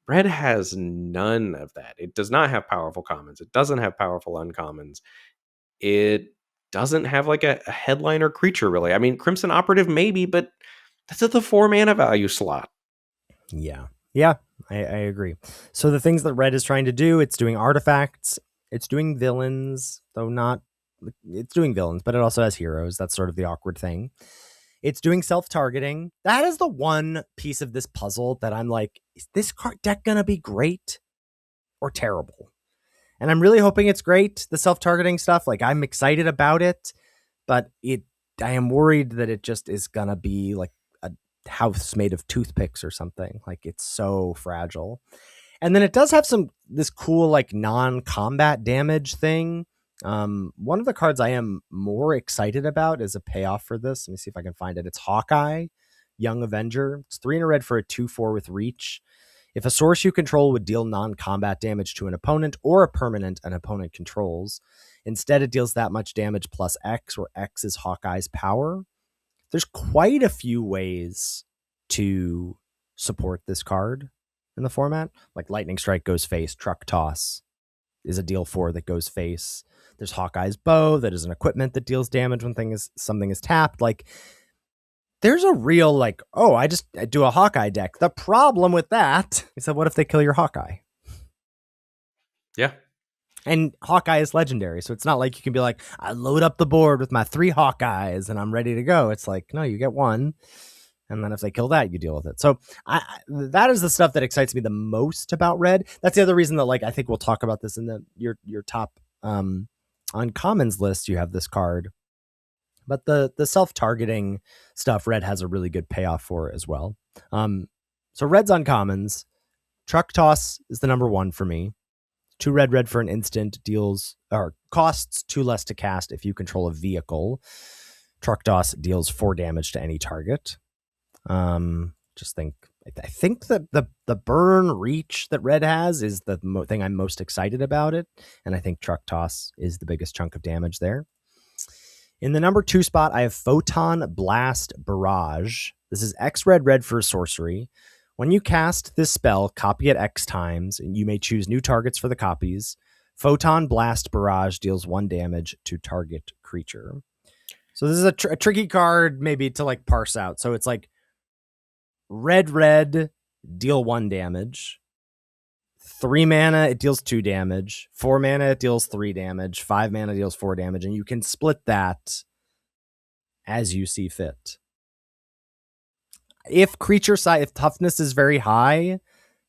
Red has none of that. It does not have powerful commons. It doesn't have powerful uncommons. It doesn't have like a headliner creature, really. I mean, Crimson Operative maybe, but that's at the 4 mana value slot. Yeah, I agree. So the things that red is trying to do, it's doing artifacts, it's doing villains, though not, it's doing villains, but it also has heroes. That's sort of the awkward thing. It's doing self-targeting. That is the one piece of this puzzle that I'm like, is this card deck gonna be great or terrible? And I'm really hoping it's great, the self-targeting stuff. Like, I'm excited about it, but I am worried that it just is gonna be like a house made of toothpicks or something. Like, it's so fragile. And then it does have this cool like non-combat damage thing. One of the cards I am more excited about is a payoff for this. Let me see if I can find it. It's Hawkeye, Young Avenger. It's 3 and a red for a 2/4 with reach. If a source you control would deal non-combat damage to an opponent or a permanent an opponent controls, instead it deals that much damage plus X, where X is Hawkeye's power. There's quite a few ways to support this card in the format. Like, Lightning Strike goes face, Truck Toss is a deal 4 that goes face. There's Hawkeye's Bow that is an equipment that deals damage when something is tapped. Like, there's a real like, oh, I do a Hawkeye deck. The problem with that is that what if they kill your Hawkeye? Yeah. And Hawkeye is legendary, so it's not like you can be like, I load up the board with my 3 Hawkeyes and I'm ready to go. It's like, no, you get 1. And then if they kill that, you deal with it. So that is the stuff that excites me the most about red. That's the other reason that, like, I think we'll talk about this in your top uncommons list. You have this card, but the self-targeting stuff, red has a really good payoff for as well. So red's uncommons. Truck Toss is the number 1 for me. 2 red for an instant, deals or costs 2 less to cast if you control a vehicle. Truck Toss deals 4 damage to any target. I think that the burn reach that red has is the thing I'm most excited about it, and I think Truck Toss is the biggest chunk of damage there. In the number 2 spot, I have Photon Blast Barrage. This is X red for a sorcery. When you cast this spell, copy it X times, and you may choose new targets for the copies. Photon Blast Barrage deals 1 damage to target creature. So this is a tricky card maybe to like parse out. So it's like red, deal 1 damage. 3 mana, it deals 2 damage. 4 mana, it deals 3 damage. 5 mana deals 4 damage. And you can split that as you see fit. If if toughness is very high,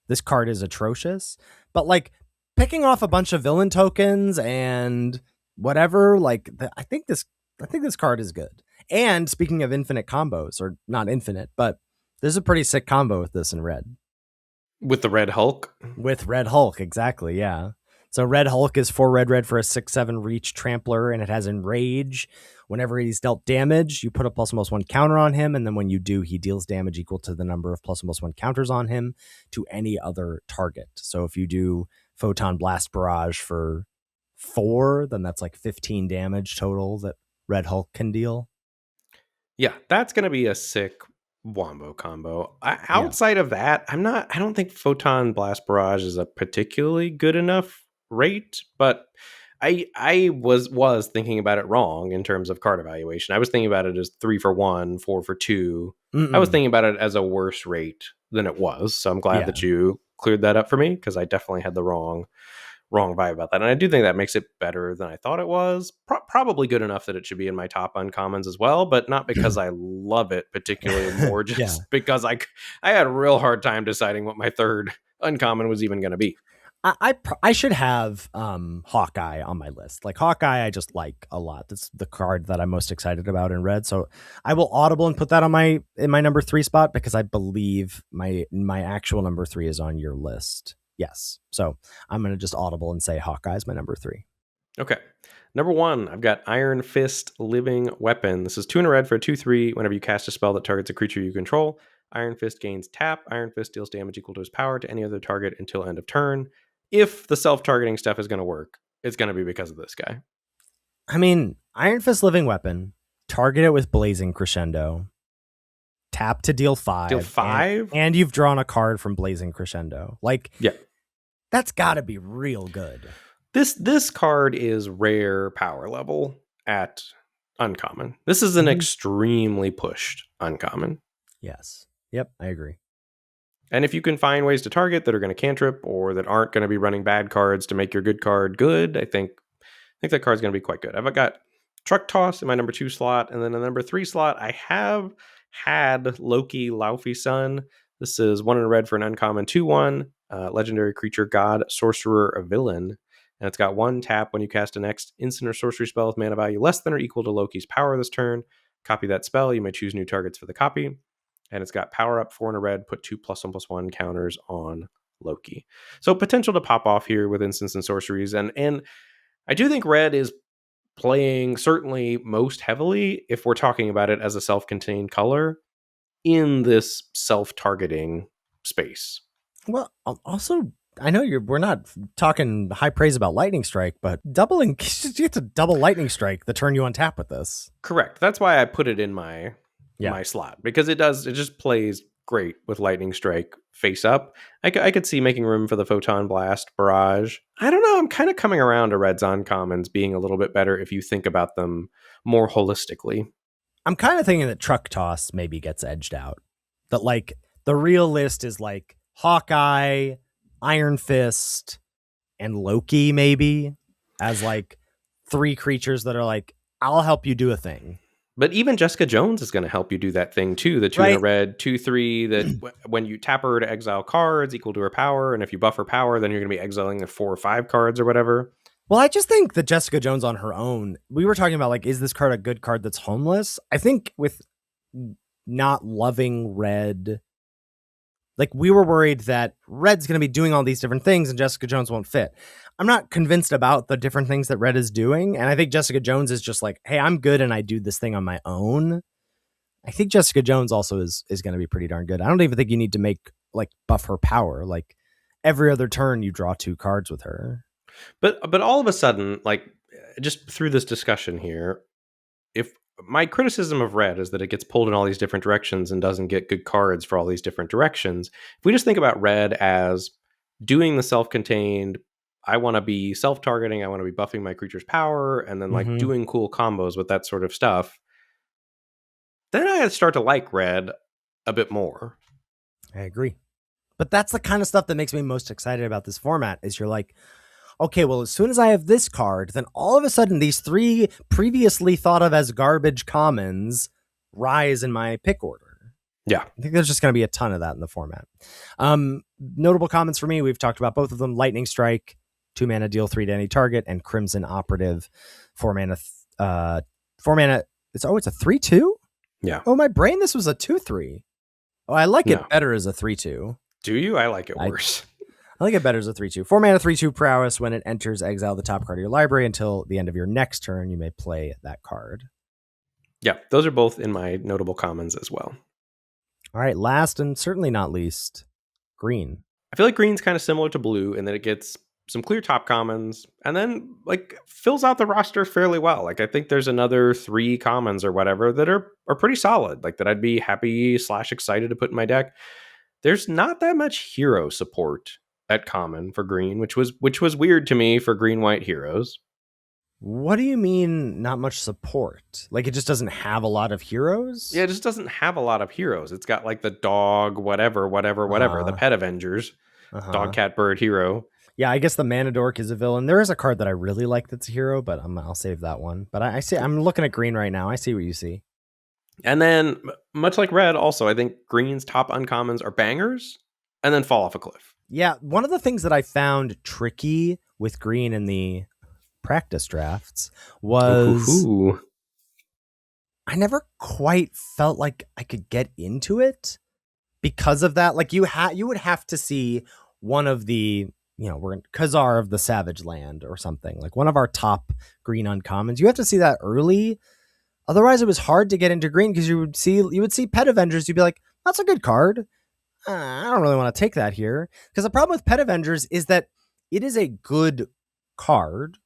this card is atrocious. But like picking off a bunch of villain tokens and whatever, I think this card is good. And speaking of infinite combos, or not infinite, but there's a pretty sick combo with this in red. With the Red Hulk? With Red Hulk, exactly, yeah. So Red Hulk is 4 red for a 6/7 reach trampler, and it has Enrage. Whenever he's dealt damage, you put a +1/+1 counter on him, and then when you do, he deals damage equal to the number of +1/+1 counters on him to any other target. So if you do Photon Blast Barrage for 4, then that's like 15 damage total that Red Hulk can deal. Yeah, that's going to be a sick Wombo combo. Outside of that, I don't think Photon Blast Barrage is a particularly good enough rate, but I was thinking about it wrong in terms of card evaluation. I was thinking about it as 3 for 1, 4 for 2. I was thinking about it as a worse rate than it was. So I'm glad that you cleared that up for me, because I definitely had the wrong vibe about that. And I do think that makes it better than I thought it was. Probably good enough that it should be in my top uncommons as well, but not because I love it particularly, more just because I had a real hard time deciding what my third uncommon was even going to be. I should have Hawkeye on my list. Like Hawkeye, I just like a lot. That's the card that I'm most excited about in red. So I will audible and put that on my number 3 spot, because I believe my actual number 3 is on your list. Yes. So I'm gonna just audible and say Hawkeye is my number 3. Okay. Number 1, I've got Iron Fist Living Weapon. This is 2 in a red for a 2/3. Whenever you cast a spell that targets a creature you control, Iron Fist gains tap. Iron Fist deals damage equal to his power to any other target until end of turn. If the self-targeting stuff is going to work, it's going to be because of this guy. I mean, Iron Fist Living Weapon, target it with Blazing Crescendo, tap to deal 5. Deal 5? And you've drawn a card from Blazing Crescendo. Like, yeah, that's got to be real good. This card is rare power level at uncommon. This is an extremely pushed uncommon. Yes. Yep, I agree. And if you can find ways to target that are going to cantrip or that aren't going to be running bad cards to make your good card good, I think that card's going to be quite good. I've got Truck Toss in my number 2 slot, and then the number 3 slot, I have had Loki Laufey Sun. This is 1 in a red for an uncommon 2/1, legendary creature, god, sorcerer, villain. And it's got 1 tap. When you cast a next instant or sorcery spell with mana value less than or equal to Loki's power this turn, copy that spell. You may choose new targets for the copy. And it's got power up 4 in a red, put 2 +1/+1 counters on Loki. So potential to pop off here with instants and sorceries. And I do think red is playing certainly most heavily, if we're talking about it as a self-contained color, in this self-targeting space. Well, also, I know we're not talking high praise about Lightning Strike, but you get to double Lightning Strike the turn you untap with this. Correct. That's why I put it in my slot, because it just plays great with Lightning Strike face up. I could see making room for the Photon Blast Barrage. I don't know. I'm kind of coming around to Red's uncommons being a little bit better if you think about them more holistically. I'm kind of thinking that Truck Toss maybe gets edged out. That like the real list is like Hawkeye, Iron Fist, and Loki maybe as like 3 creatures that are like, I'll help you do a thing. But even Jessica Jones is going to help you do that thing too. The 2 in a red, 2/3 that when you tap her to exile cards equal to her power, and if you buff her power, then you're going to be exiling the 4 or 5 cards or whatever. Well, I just think that Jessica Jones on her own, we were talking about like, is this card a good card that's homeless? I think with not loving red, like we were worried that red's going to be doing all these different things and Jessica Jones won't fit. I'm not convinced about the different things that red is doing. And I think Jessica Jones is just like, hey, I'm good and I do this thing on my own. I think Jessica Jones also is going to be pretty darn good. I don't even think you need to make like buff her power. Like every other turn you draw 2 cards with her. But all of a sudden, like just through this discussion here, if my criticism of red is that it gets pulled in all these different directions and doesn't get good cards for all these different directions, if we just think about red as doing the self-contained, I want to be self-targeting, I want to be buffing my creature's power, and then like doing cool combos with that sort of stuff, then I start to like red a bit more. I agree. But that's the kind of stuff that makes me most excited about this format is you're like, okay, well, as soon as I have this card, then all of a sudden these 3 previously thought of as garbage commons rise in my pick order. Yeah. I think there's just going to be a ton of that in the format. Notable commons for me, we've talked about both of them. Lightning Strike, 2 mana, deal 3 to any target, and Crimson Operative, 4 mana. 4 mana. It's a 3/2? Yeah. Oh, my brain, this was a 2/3. Oh, I like it better as a 3/2. Do you? I like it worse. I like it better as a 3/2. 4 mana, 3/2 prowess. When it enters, exile the top card of your library until the end of your next turn. You may play that card. Yeah, those are both in my notable commons as well. All right, last and certainly not least, green. I feel like green's kind of similar to blue in that it gets some clear top commons and then like fills out the roster fairly well. Like I think there's another 3 commons or whatever that are pretty solid, like that I'd be happy / excited to put in my deck. There's not that much hero support at common for green, which was weird to me for green white heroes. What do you mean not much support? Like it just doesn't have a lot of heroes? Yeah, it just doesn't have a lot of heroes. It's got like the dog, whatever, the pet Avengers, dog, cat, bird, hero. Yeah, I guess the Mana Dork is a villain. There is a card that I really like that's a hero, but I'll save that one. But I see, I'm looking at green right now. I see what you see. And then, much like red, also, I think green's top uncommons are bangers and then fall off a cliff. Yeah, one of the things that I found tricky with green in the practice drafts was I never quite felt like I could get into it because of that. Like you would have to see one of the, we're in Khazar of the Savage Land or something, like one of our top green uncommons. You have to see that early. Otherwise, it was hard to get into green because you would see Pet Avengers. You'd be like, that's a good card. I don't really want to take that here. Because the problem with Pet Avengers is that it is a good card,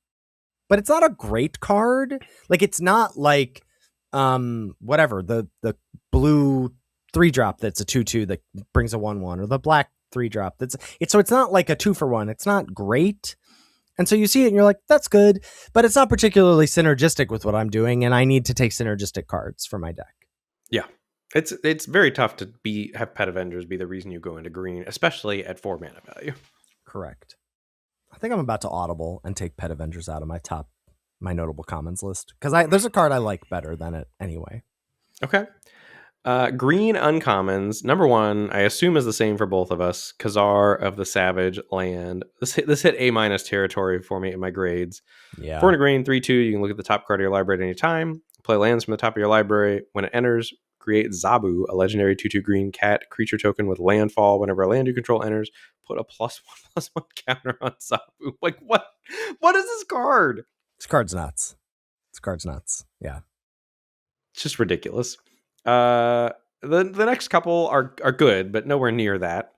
but it's not a great card. Like it's not like whatever, the blue 3-drop that's a 2/2 that brings a 1/1, or the black 3-drop so it's not like a 2-for-1. It's not great. And so you see it and you're like, that's good, but it's not particularly synergistic with what I'm doing, and I need to take synergistic cards for my deck. Yeah. It's very tough to have Pet Avengers be the reason you go into green, especially at 4 mana value. Correct. I think I'm about to audible and take Pet Avengers out of my notable commons list, because there's a card I like better than it anyway. Okay. Green uncommons, number 1, I assume is the same for both of us. Khazar of the Savage Land. This hit A- territory for me in my grades. Yeah. 4 and a green, 3/2. You can look at the top card of your library at any time. Play lands from the top of your library. When it enters, create Zabu, a legendary 2/2 green cat creature token with landfall. Whenever a land you control enters, put a +1/+1 counter on Zabu. Like what? What is this card? This card's nuts. Yeah. It's just ridiculous. The next couple are good, but nowhere near that.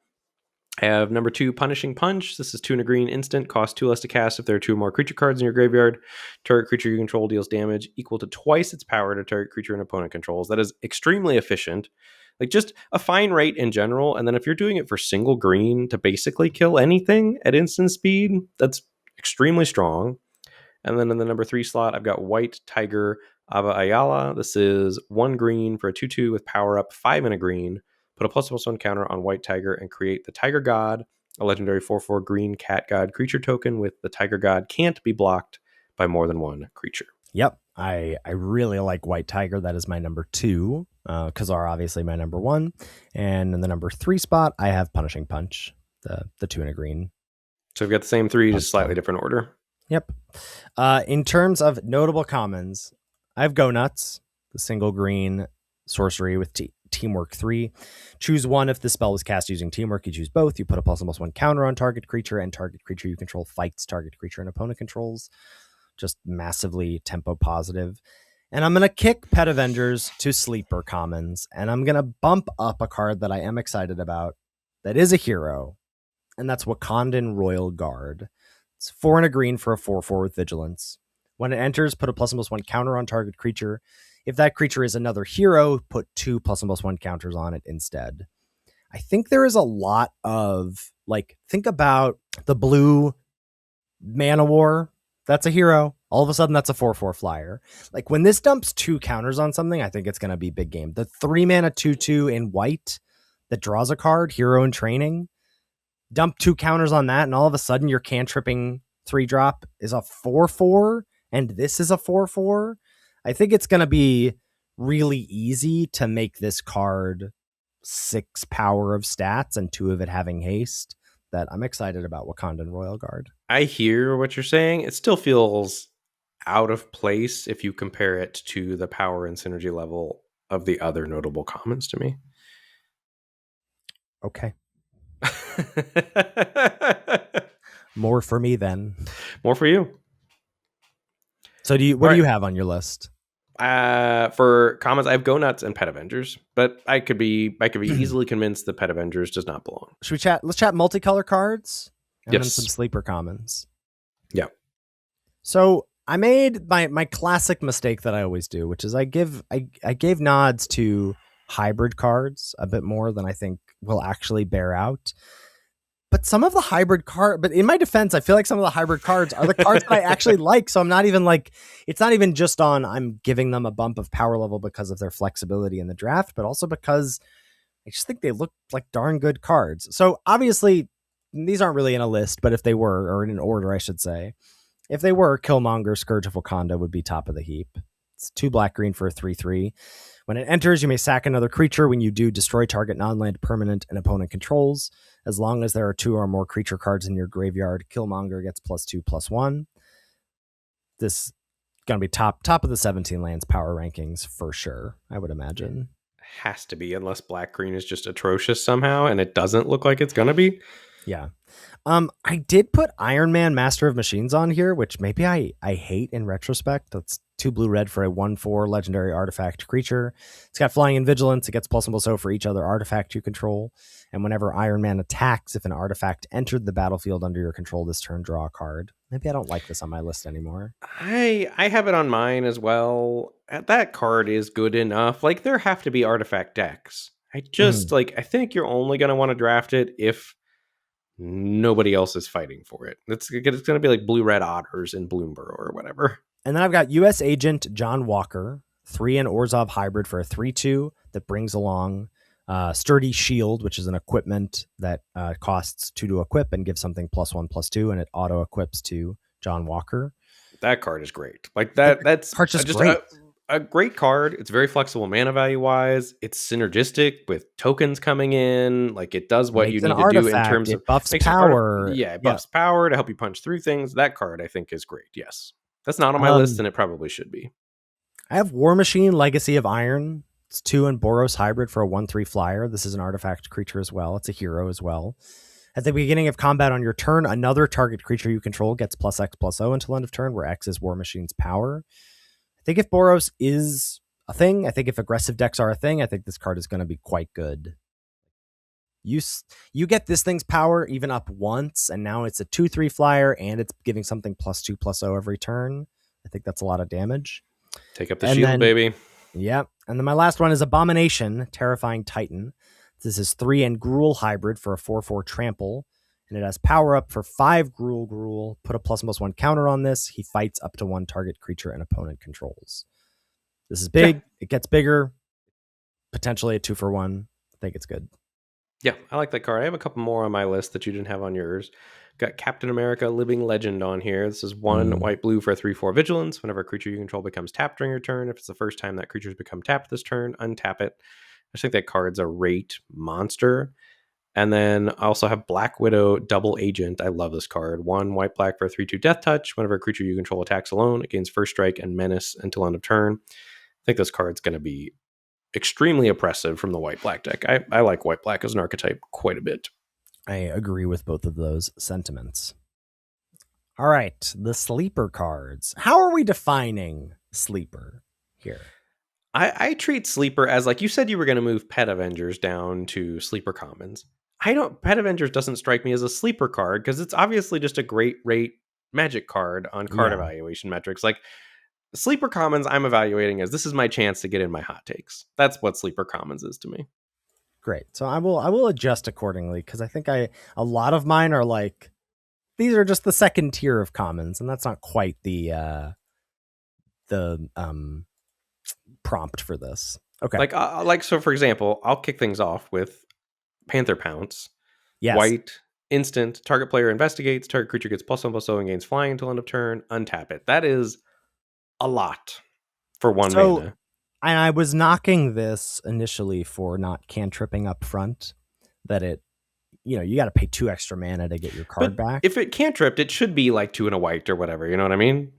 I have number 2, Punishing Punch. This is 2 and a green instant, cost 2 less to cast if there are 2 more creature cards in your graveyard. Target creature you control deals damage equal to twice its power to target creature an opponent controls. That is extremely efficient. Like just a fine rate in general, and then if you're doing it for single green to basically kill anything at instant speed, that's extremely strong. And then in the number 3 slot, I've got White Tiger Ava Ayala. This is 1 green for a 2/2 with power up, 5 and a green. Put a +1/+1 counter on White Tiger and create the Tiger God, a legendary 4/4 green cat god creature token with the Tiger God can't be blocked by more than 1 creature. Yep. I really like White Tiger. That is my number 2. Khazar, obviously my number 1. And in the number 3 spot, I have Punishing Punch, the 2 and a green. So we've got the same 3, just slightly different order. Yep. In terms of notable commons, I have Go Nuts, the single green sorcery with Teamwork 3. Choose one if the spell was cast using Teamwork. You choose both. You put a +1/+1 counter on target creature, and target creature you control fights target creature and opponent controls. Just massively tempo positive. And I'm going to kick Pet Avengers to sleeper commons, and I'm going to bump up a card that I am excited about that is a hero, and that's Wakandan Royal Guard. It's 4 and a green for a 4/4 with vigilance. When it enters, put a +1/+1 counter on target creature. If that creature is another hero, put 2 +1/+1 counters on it instead. I think there is a lot of, think about the blue Mana War. That's a hero. All of a sudden, that's a 4/4 flyer. Like when this dumps 2 counters on something, I think it's going to be big game. The 3 mana 2/2 in white that draws a card, hero in training. Dump 2 counters on that, and all of a sudden you're cantripping 3-drop is a 4/4, and this is a 4/4. I think it's going to be really easy to make this card 6 power of stats and 2 of it having haste. That I'm excited about Wakandan Royal Guard. I hear what you're saying. It still feels out of place if you compare it to the power and synergy level of the other notable commons to me. Okay. More for me then. More for you. So what do you have on your list? For commons, I have Go Nuts and Pet Avengers, but I could be easily convinced that Pet Avengers does not belong. Should we chat? Let's chat multicolor cards and Yes. then some sleeper commons. Yeah. So I made my classic mistake that I always do, which is I gave nods to hybrid cards a bit more than I think will actually bear out. But some of the hybrid but in my defense, I feel like some of the hybrid cards are the cards that I actually like. So I'm not even like, it's not even just on I'm giving them a bump of power level because of their flexibility in the draft, but also because I just think they look like darn good cards. So obviously these aren't really in a list, but if they were, or in an order, I should say, if they were, Killmonger, Scourge of Wakanda would be top of the heap. It's 2 black-green for a 3/3. When it enters, you may sack another creature. When you do, destroy target non-land permanent an opponent controls. As long as there are 2 or more creature cards in your graveyard, Killmonger gets +2/+1. This is going to be top of the 17 lands power rankings for sure, I would imagine. Has to be, unless black-green is just atrocious somehow, and it doesn't look like it's going to be. Yeah. I did put Iron Man Master of Machines on here, which maybe I hate in retrospect. That's 2 blue-red for a 1/4 legendary artifact creature. It's got flying and vigilance. It gets +1/+0 for each other artifact you control. And whenever Iron Man attacks, if an artifact entered the battlefield under your control this turn, draw a card. Maybe I don't like this on my list anymore. I have it on mine as well. That card is good enough. Like, there have to be artifact decks. I just, I think you're only going to want to draft it if nobody else is fighting for it. It's going to be like blue-red otters in Bloomburrow or whatever. And then I've got U.S. Agent John Walker, 3 and Orzhov hybrid for a 3/2 that brings along Sturdy Shield, which is an equipment that costs 2 to equip and gives something +1/+2, and it auto equips to John Walker. That card is great. Like that's just great. A great card. It's very flexible mana value wise. It's synergistic with tokens coming in. Like, it does what you need to do in terms of buffs power. It buffs power to help you punch through things. That card I think is great. Yes. That's not on my list, and it probably should be. I have War Machine Legacy of Iron. It's 2 and Boros hybrid for a 1/3 flyer. This is an artifact creature as well. It's a hero as well. At the beginning of combat on your turn, another target creature you control gets +X/+0 until end of turn, where X is War Machine's power. I think if Boros is a thing, I think if aggressive decks are a thing, I think this card is going to be quite good. You get this thing's power even up once, and now it's a 2/3 flyer, and it's giving something +2/+0 every turn. I think that's a lot of damage. Take up the shield, baby. Yep. And then my last one is Abomination, Terrifying Titan. This is 3 and Gruul hybrid for a 4/4 trample, and it has power up for 5 Gruul. Put a +1/+1 counter on this. He fights up to 1 target creature an opponent controls. This is big. Yeah. It gets bigger. Potentially a 2-for-1. I think it's good. Yeah, I like that card. I have a couple more on my list that you didn't have on yours. Got Captain America Living Legend on here. This is 1 white-blue for a 3/4 vigilance. Whenever a creature you control becomes tapped during your turn, if it's the first time that creature's become tapped this turn, untap it. I just think that card's a rate monster. And then I also have Black Widow Double Agent. I love this card. 1 white-black for a 3/2 Death Touch. Whenever a creature you control attacks alone, it gains first strike and menace until end of turn. I think this card's going to be extremely oppressive from the white-black deck. I like white-black as an archetype quite a bit. I agree with both of those sentiments. All right, the sleeper cards. How are we defining sleeper here? I treat sleeper as, like you said, you were going to move Pet Avengers down to sleeper commons. Pet Avengers doesn't strike me as a sleeper card because it's obviously just a great rate magic card on card evaluation metrics. Like, sleeper commons, I'm evaluating as this is my chance to get in my hot takes. That's what sleeper commons is to me. Great. So I will adjust accordingly, because I think a lot of mine are like, these are just the second tier of commons, and that's not quite the prompt for this. Okay. Like so for example, I'll kick things off with Panther Pounce. Yes. White, Instant. Target player investigates. Target creature gets +1/+0 and gains flying until end of turn. Untap it. That is a lot for 1 So, mana. and I was knocking this initially for not cantripping up front, that it, you got to pay 2 extra mana to get your card But back. if it cantripped, it should be like 2 and a white or whatever. You know what I mean?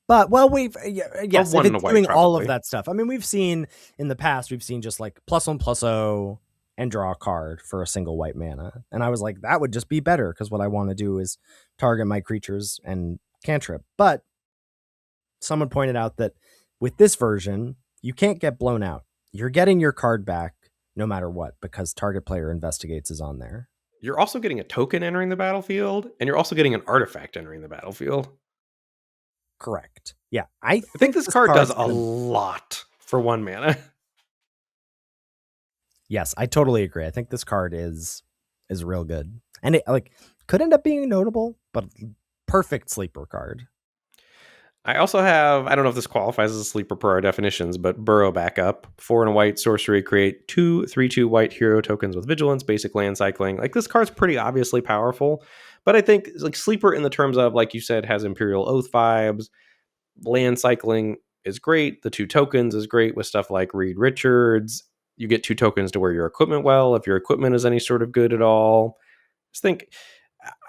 But, well, yes, Or if 1 and a it's white, doing all of probably. that stuff. I mean, we've seen in the past, just like +1/+0 and draw a card for a single white mana. And I was like, that would just be better because what I want to do is target my creatures and cantrip. But someone pointed out that with this version, you can't get blown out. You're getting your card back no matter what because target player investigates is on there. You're also getting a token entering the battlefield, and you're also getting an artifact entering the battlefield. Correct. Yeah, I I think think this this card does card's a lot for 1 mana. Yes, I totally agree. I think this card is real good, and it could end up being notable, but perfect sleeper card. I also have, I don't know if this qualifies as a sleeper per our definitions, but Burrow Backup. 4 and a white sorcery, create 2 3/2 white hero tokens with vigilance, basic land cycling. Like, this card's pretty obviously powerful, but I think like sleeper in the terms of, like you said, has Imperial Oath vibes. Land cycling is great. The 2 tokens is great with stuff like Reed Richards. You get 2 tokens to wear your equipment well if your equipment is any sort of good at all. Just think,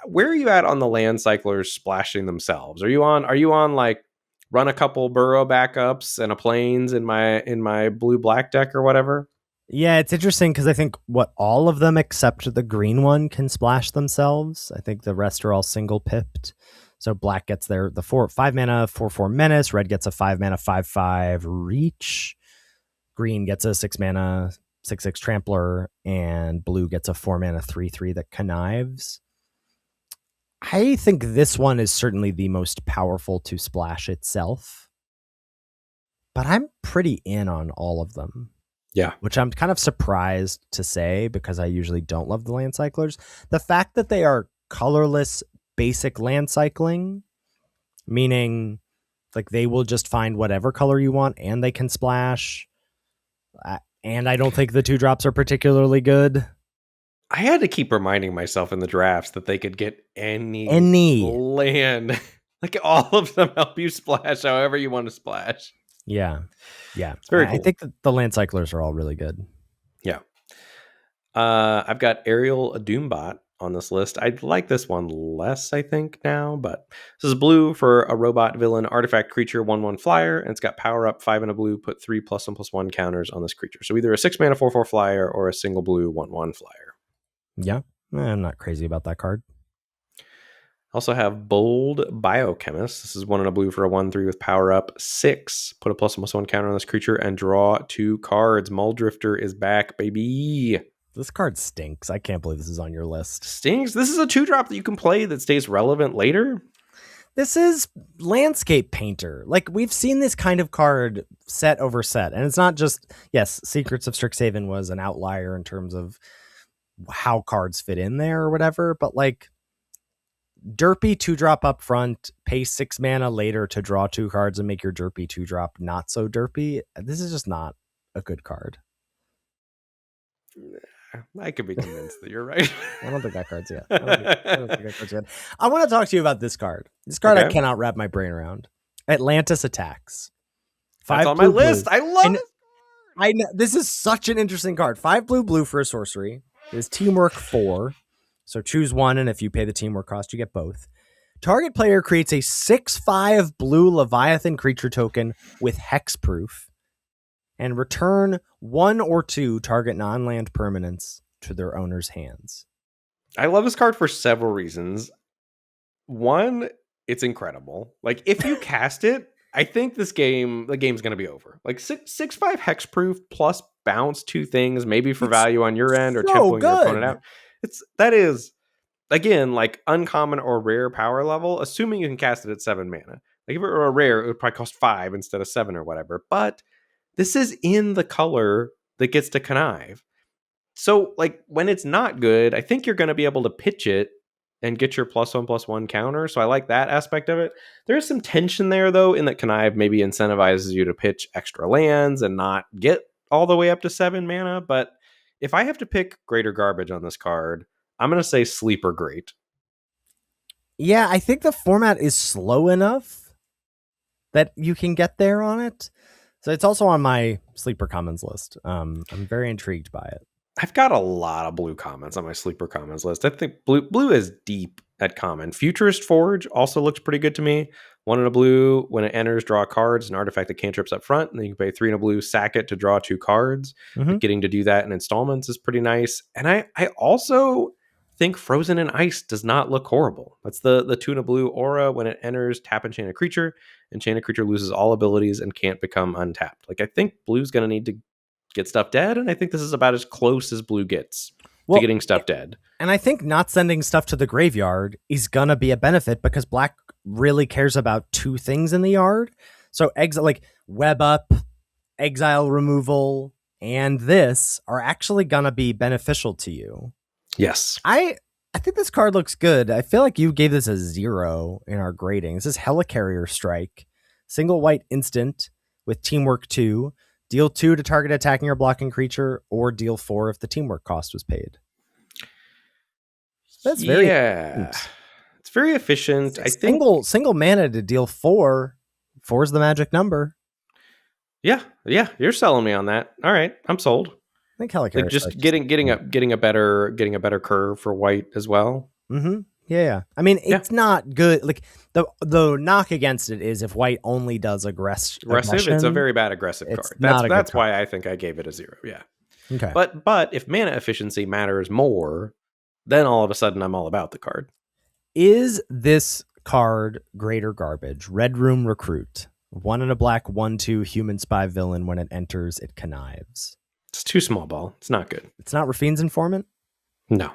where are you at on the land cyclers splashing themselves? Are you on like run a couple burrow backups and a planes in my blue black deck or whatever? Yeah, it's interesting because I think all of them except the green one can splash themselves. I think the rest are all single pipped. So black gets the 5 mana 4/4 menace. Red gets a 5 mana 5/5 reach. Green gets a 6 mana 6/6 trampler, and blue gets a 4 mana 3/3 that connives. I think this one is certainly the most powerful to splash itself, but I'm pretty in on all of them. Yeah. Which I'm kind of surprised to say because I usually don't love the land cyclers. The fact that they are colorless basic land cycling, meaning like they will just find whatever color you want and they can splash. And I don't think the 2 drops are particularly good. I had to keep reminding myself in the drafts that they could get any land. Like, all of them help you splash however you want to splash. Yeah. It's very cool. I think that the land cyclers are all really good. Yeah. I've got Ariel Doombot on this list. I like this one less, I think, now, but this is blue for a robot villain artifact creature 1/1 flyer, and it's got power up 5 and a blue, put 3 +1/+1 counters on this creature. So either a 6 mana 4/4 flyer or a single blue 1/1 flyer. Yeah, I'm not crazy about that card. Also have Bold Biochemist. This is 1 and a blue for a 1/3 with power up 6. Put a +1/+1 counter on this creature and draw 2 cards. Muldrifter is back, baby. This card stinks. I can't believe this is on your list. Stinks? This is a 2-drop that you can play that stays relevant later? This is Landscape Painter. Like, we've seen this kind of card set over set. And it's not just, yes, Secrets of Strixhaven was an outlier in terms of how cards fit in there or whatever. But like, derpy 2-drop up front, pay 6 mana later to draw 2 cards and make your derpy 2-drop not so derpy. This is just not a good card. I could be convinced that you're right. I don't think that card's yet. I want to talk to you about this card. This card I cannot wrap my brain around. Atlantis Attacks. That's on my list. Blue. I love it. I know this is such an interesting card. 5 blue for a sorcery. It is teamwork 4. So choose one, and if you pay the teamwork cost, you get both. Target player creates a 6/5 blue Leviathan creature token with hexproof, and return 1 or 2 target non-land permanents to their owner's hands. I love this card for several reasons. One, it's incredible. Like, if you cast it, I think the game's going to be over. Like, 6/5 hexproof plus bounce 2 things, maybe for value on your end or templing your opponent out. That is, again, like uncommon or rare power level, assuming you can cast it at 7 mana. Like, if it were a rare, it would probably cost 5 instead of 7 or whatever. But this is in the color that gets to connive. So, like, when it's not good, I think you're going to be able to pitch it and get your +1/+1 counter. So I like that aspect of it. There is some tension there, though, in that connive maybe incentivizes you to pitch extra lands and not get all the way up to 7 mana. But if I have to pick greater garbage on this card, I'm going to say sleeper great. Yeah, I think the format is slow enough that you can get there on it. So it's also on my sleeper commons list. I'm very intrigued by it. I've got a lot of blue commons on my sleeper commons list. I think blue is deep at common. Futurist Forge also looks pretty good to me. 1 in a blue, when it enters, draw cards, an artifact that cantrips up front, and then you can pay 3 in a blue, sack it to draw 2 cards. But getting to do that in installments is pretty nice. And I also think Frozen in Ice does not look horrible. That's the 2 in a blue aura. When it enters, tap enchant a creature. Enchant a creature loses all abilities and can't become untapped. Like, I think blue's going to need to get stuff dead, and I think this is about as close as blue gets to getting stuff dead. And I think not sending stuff to the graveyard is gonna be a benefit because black really cares about 2 things in the yard. So like web up, exile removal, and this are actually gonna be beneficial to you. Yes. I think this card looks good. I feel like you gave this a 0 in our grading. This is Helicarrier Strike, single white instant with teamwork 2. Deal 2 to target attacking or blocking creature, or deal 4 if the teamwork cost was paid. That's very efficient. It's very efficient. I think single mana to deal 4. 4 is the magic number. Yeah, you're selling me on that. All right, I'm sold. I think Helicarrier like just getting a better curve for white as well. Mm-hmm. Yeah. I mean, it's not good. Like the knock against it is if white only does aggressive, it's a very bad aggressive card. That's why I think I gave it a 0. Yeah. Okay. But if mana efficiency matters more, then all of a sudden I'm all about the card. Is this card greater garbage? Red Room Recruit. 1 in a black, 1/2 human spy villain. When it enters, it connives. It's too small ball. It's not good. It's not Rafine's Informant? No.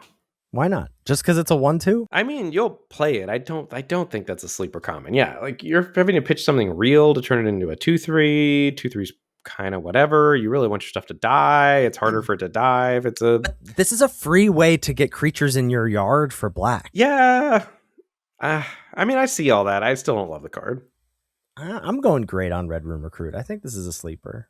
Why not? Just because it's a 1/2? I mean, you'll play it. I don't think that's a sleeper common. Yeah, like you're having to pitch something real to turn it into a 2/3. 2/3's kind of whatever. You really want your stuff to die. It's harder for it to die if it's a... But this is a free way to get creatures in your yard for black. Yeah. I mean, I see all that. I still don't love the card. I'm going great on Red Room Recruit. I think this is a sleeper.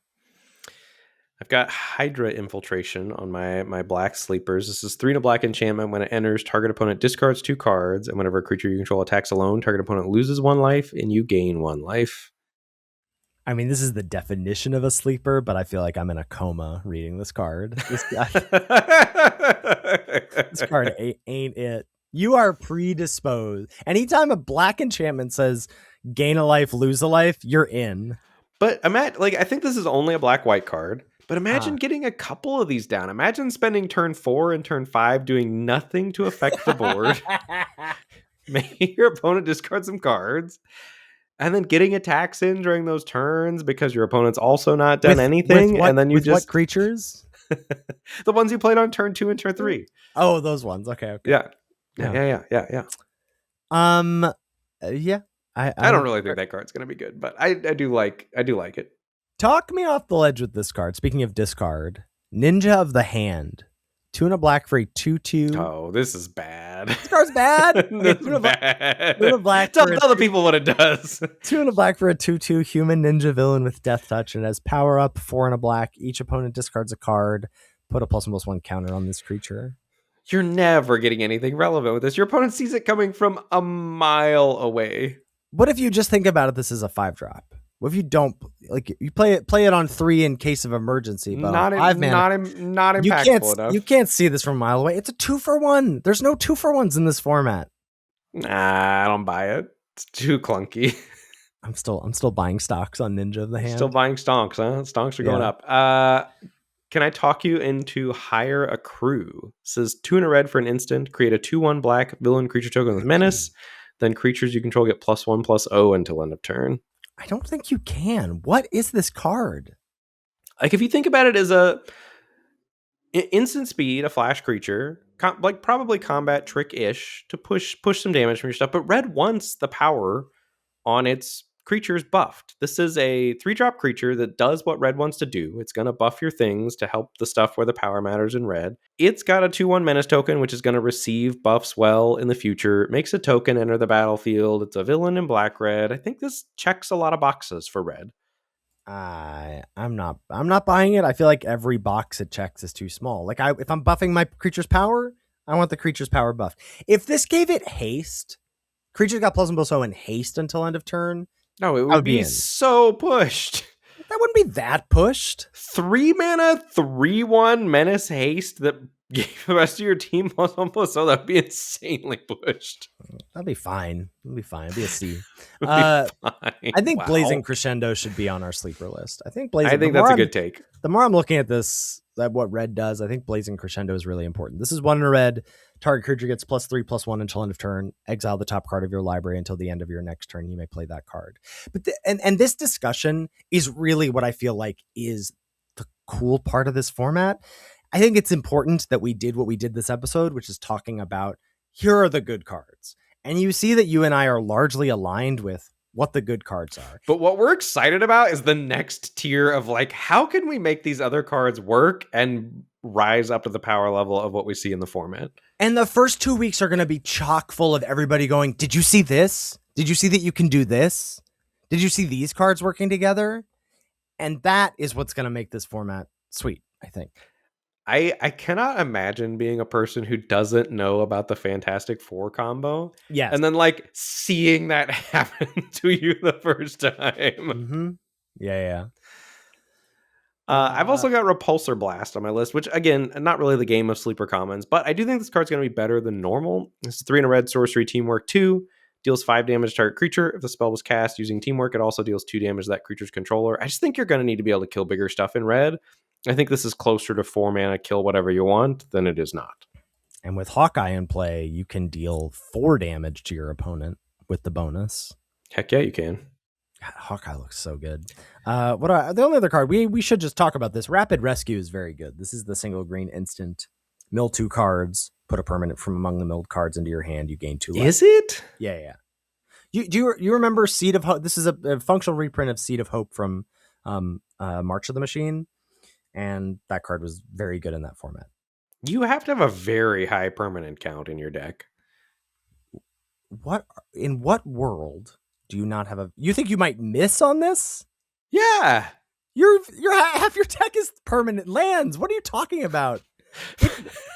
I've got Hydra Infiltration on my black sleepers. This is 3 in a black enchantment. When it enters, target opponent discards 2 cards, and whenever a creature you control attacks alone, target opponent loses 1 life, and you gain 1 life. I mean, this is the definition of a sleeper, but I feel like I'm in a coma reading this card. This card ain't it. You are predisposed. Anytime a black enchantment says gain a life, lose a life, you're in. But I think this is only a black-white card. But imagine getting a couple of these down. Imagine spending turn 4 and turn 5 doing nothing to affect the board. Maybe your opponent discards some cards. And then getting attacks in during those turns because your opponent's also not done anything. And then you what creatures? The ones you played on turn 2 and turn 3. Oh, those ones. Okay. Yeah. I don't really think that card's going to be good, but I do like it. Talk me off the ledge with this card. Speaking of discard, Ninja of the Hand. 2 in a black for a 2/2. Oh, this is bad. This card's bad. This is bad. 2 in a black. Tell the people what it does. 2 in a black for a 2/2 human ninja villain with death touch, and as power up 4 in a black. Each opponent discards a card. Put a +1/+1 counter on this creature. You're never getting anything relevant with this. Your opponent sees it coming from a mile away. What if you just think about it? This is a 5-drop. What if you don't you play it on 3 in case of emergency? But not impactful enough. You can't see this from a mile away. It's a 2-for-1. There's no 2-for-1s in this format. Nah, I don't buy it. It's too clunky. I'm still buying stocks on Ninja of the Hand. Still buying stonks, huh? Stonks are going up. Can I talk you into Hire a Crew? It says 2 in a red for an instant. Create a 2/1 black villain creature token with menace. Then creatures you control get +1/+0 until end of turn. I don't think you can. What is this card? Like, if you think about it as a instant speed, a flash creature, probably combat trick-ish to push some damage from your stuff, but red wants the power on its creatures buffed. This is a 3-drop creature that does what red wants to do. It's going to buff your things to help the stuff where the power matters in red. It's got a 2/1 menace token, which is going to receive buffs well in the future. It makes a token enter the battlefield. It's a villain in black-red. I think this checks a lot of boxes for red. I'm not buying it. I feel like every box it checks is too small. Like if I'm buffing my creature's power, I want the creature's power buff. If this gave it haste, creature's got plus and plus 0 and haste until end of turn. No, it I would would be be in. so pushed. That wouldn't be that pushed. 3 mana, 3/1 menace haste that gave the rest of your team plus 1 plus, so that'd be insanely pushed. That'd be fine. It'd be fine. It'd be a C. Fine. I think Blazing Crescendo should be on our sleeper list. I think Blazing. I think that's a good take. The more I'm looking at this, that what red does, I think Blazing Crescendo is really important. This is 1 in a red. Target creature gets +3/+1 until end of turn. Exile the top card of your library until the end of your next turn. You may play that card. But and this discussion is really what I feel like is the cool part of this format. I think it's important that we did what we did this episode, which is talking about here are the good cards. And you see that you and I are largely aligned with what the good cards are. But what we're excited about is the next tier of like, how can we make these other cards work and rise up to the power level of what we see in the format? And the first 2 weeks are going to be chock full of everybody going, did you see this? Did you see that you can do this? Did you see these cards working together? And that is what's going to make this format sweet, I think. I cannot imagine being a person who doesn't know about the Fantastic Four combo. Yes. And then like seeing that happen to you the first time. Mm-hmm. Yeah. I've also got Repulsor Blast on my list, which again, not really the game of sleeper commons, but I do think this card's going to be better than normal. This is 3 in a red, sorcery, teamwork 2. Deals 5 damage to target creature. If the spell was cast using teamwork, it also deals 2 damage to that creature's controller. I just think you're going to need to be able to kill bigger stuff in red. I think this is closer to 4 mana, kill whatever you want, than it is not. And with Hawkeye in play, you can deal 4 damage to your opponent with the bonus. Heck yeah, you can. God, Hawkeye looks so good. The only other card, we should just talk about this. Rapid Rescue is very good. This is the single green instant. Mill 2 cards, put a permanent from among the milled cards into your hand, you gain 2 life. Is it? Yeah. Do you remember Seed of Hope? This is a functional reprint of Seed of Hope from March of the Machine. And that card was very good in that format. You have to have a very high permanent count in your deck. In what world do you not have a... You think you might miss on this? Yeah. You're half your deck is permanent lands. What are you talking about?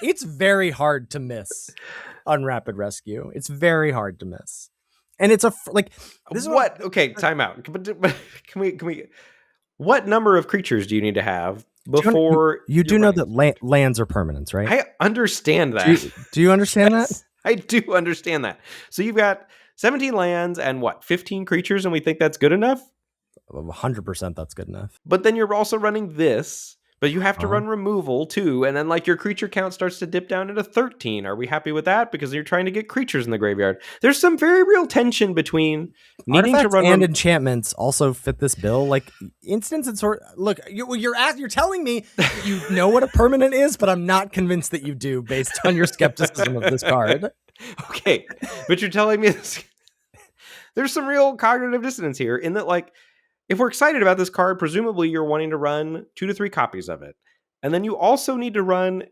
It's very hard to miss on Rapid Rescue. It's very hard to miss. And it's this is what? Okay, time out. But can we what number of creatures do you need to have before you do know that lands are permanents, right? I understand that. Do you understand yes, that? I do understand that. So you've got 17 lands and 15 creatures, and we think that's good enough? 100% that's good enough. But then you're also running this, but you have to run removal too, and then your creature count starts to dip down into 13. Are we happy with that? Because you're trying to get creatures in the graveyard. There's some very real tension between needing Artifacts to run and enchantments also fit this bill. Like instants and look, you're telling me you know what a permanent is, but I'm not convinced that you do based on your skepticism of this card. Okay, but you're telling me this. There's some real cognitive dissonance here in that if we're excited about this card, presumably you're wanting to run 2 to 3 copies of it. And then you also need to run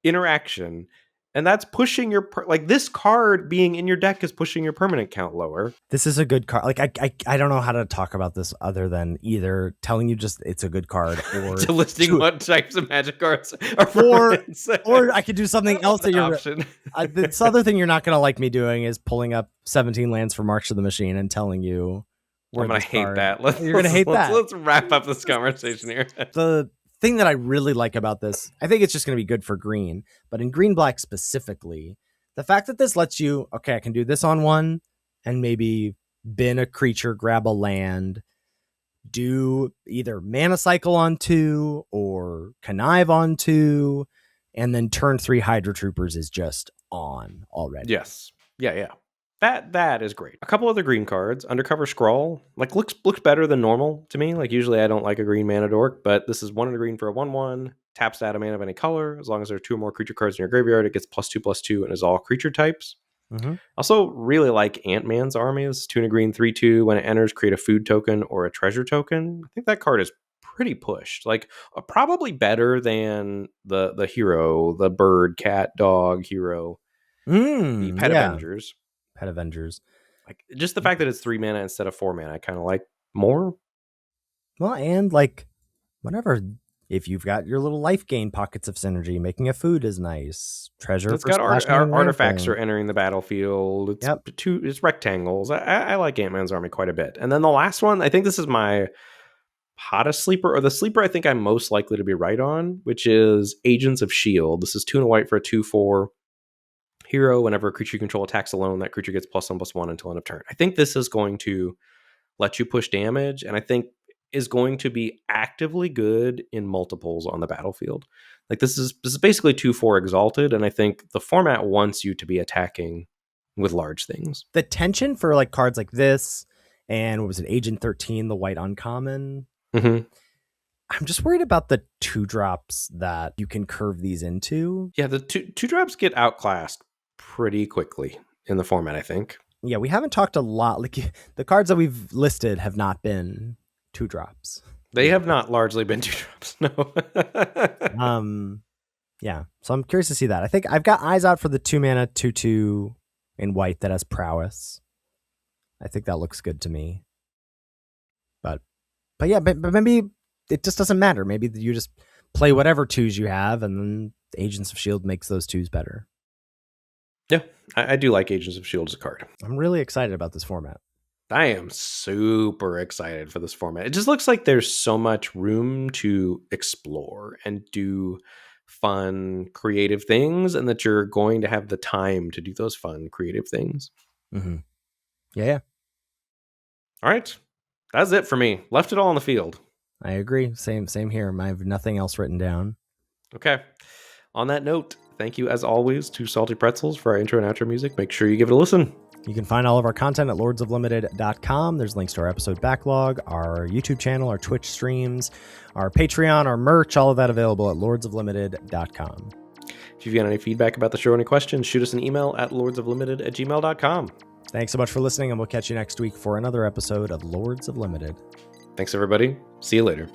interaction. And that's pushing your... this card being in your deck is pushing your permanent count lower. This is a good card. I don't know how to talk about this other than either telling you just it's a good card or... to listing what types of magic cards are permanents. Or I could do something else that you're... option. This other thing you're not going to like me doing is pulling up 17 lands for March of the Machine and telling you... I'm going to hate that. You're going to hate that. Let's wrap up this conversation here. The thing that I really like about this, I think it's just going to be good for green, but in green-black specifically, the fact that this lets you, okay, I can do this on 1 and maybe bin a creature, grab a land, do either mana cycle on 2 or connive on 2, and then turn 3 Hydra Troopers is just on already. Yes. Yeah. That is great. A couple other green cards. Undercover Scrawl looks better than normal to me. Usually I don't like a green mana dork, but this is 1 in a green for a 1/1. Taps to add a mana of any color. As long as there are 2 or more creature cards in your graveyard, it gets +2/+2 and is all creature types. Mm-hmm. Also really like Ant-Man's Army. This is 2 in a green 3/2. When it enters, create a food token or a treasure token. I think that card is pretty pushed. Probably better than the hero, the bird, cat, dog hero. The Pet Avengers. Pet Avengers. Just the fact that it's 3 mana instead of 4 mana, I kind of like more. Well, and whenever If you've got your little life gain pockets of synergy, making a food is nice. Treasure It's for got splashing and artifacts are landfalling. entering the battlefield. It's Yep. it's rectangles. I like Ant-Man's army quite a bit. And then the last one, I think this is my hottest sleeper, or the sleeper I think I'm most likely to be right on, which is Agents of S.H.I.E.L.D. This is 2 and a white for a 2/4 hero. Whenever a creature you control attacks alone, that creature gets +1/+1 until end of turn. I think this is going to let you push damage, and I think is going to be actively good in multiples on the battlefield. Like this is basically 2/4 exalted, and I think the format wants you to be attacking with large things. The tension for like cards like this, and what was it, Agent 13, the white uncommon? Mm-hmm. I'm just worried about the 2-drops that you can curve these into. Yeah, the two drops get outclassed pretty quickly in the format, I think. Yeah, we haven't talked a lot. Like the cards that we've listed have not been 2-drops. They have not largely been 2-drops, no. Yeah, so I'm curious to see that. I think I've got eyes out for the 2-mana 2/2 in white that has prowess. I think that looks good to me. But yeah, but maybe it just doesn't matter. Maybe you just play whatever 2s you have, and then Agents of S.H.I.E.L.D. makes those 2s better. Yeah, I do like Agents of S.H.I.E.L.D. as a card. I'm really excited about this format. I am super excited for this format. It just looks like there's so much room to explore and do fun, creative things, and that you're going to have the time to do those fun, creative things. Mm-hmm. Yeah. All right. That's it for me. Left it all on the field. I agree. Same here. I have nothing else written down. Okay. On that note, thank you as always to Salty Pretzels for our intro and outro music. Make sure you give it a listen. You can find all of our content at lordsoflimited.com. There's links to our episode backlog, our YouTube channel, our Twitch streams, our Patreon, our merch, all of that available at lordsoflimited.com. If you've got any feedback about the show or any questions, shoot us an email at lordsoflimited@gmail.com. Thanks so much for listening, and we'll catch you next week for another episode of Lords of Limited. Thanks, everybody. See you later.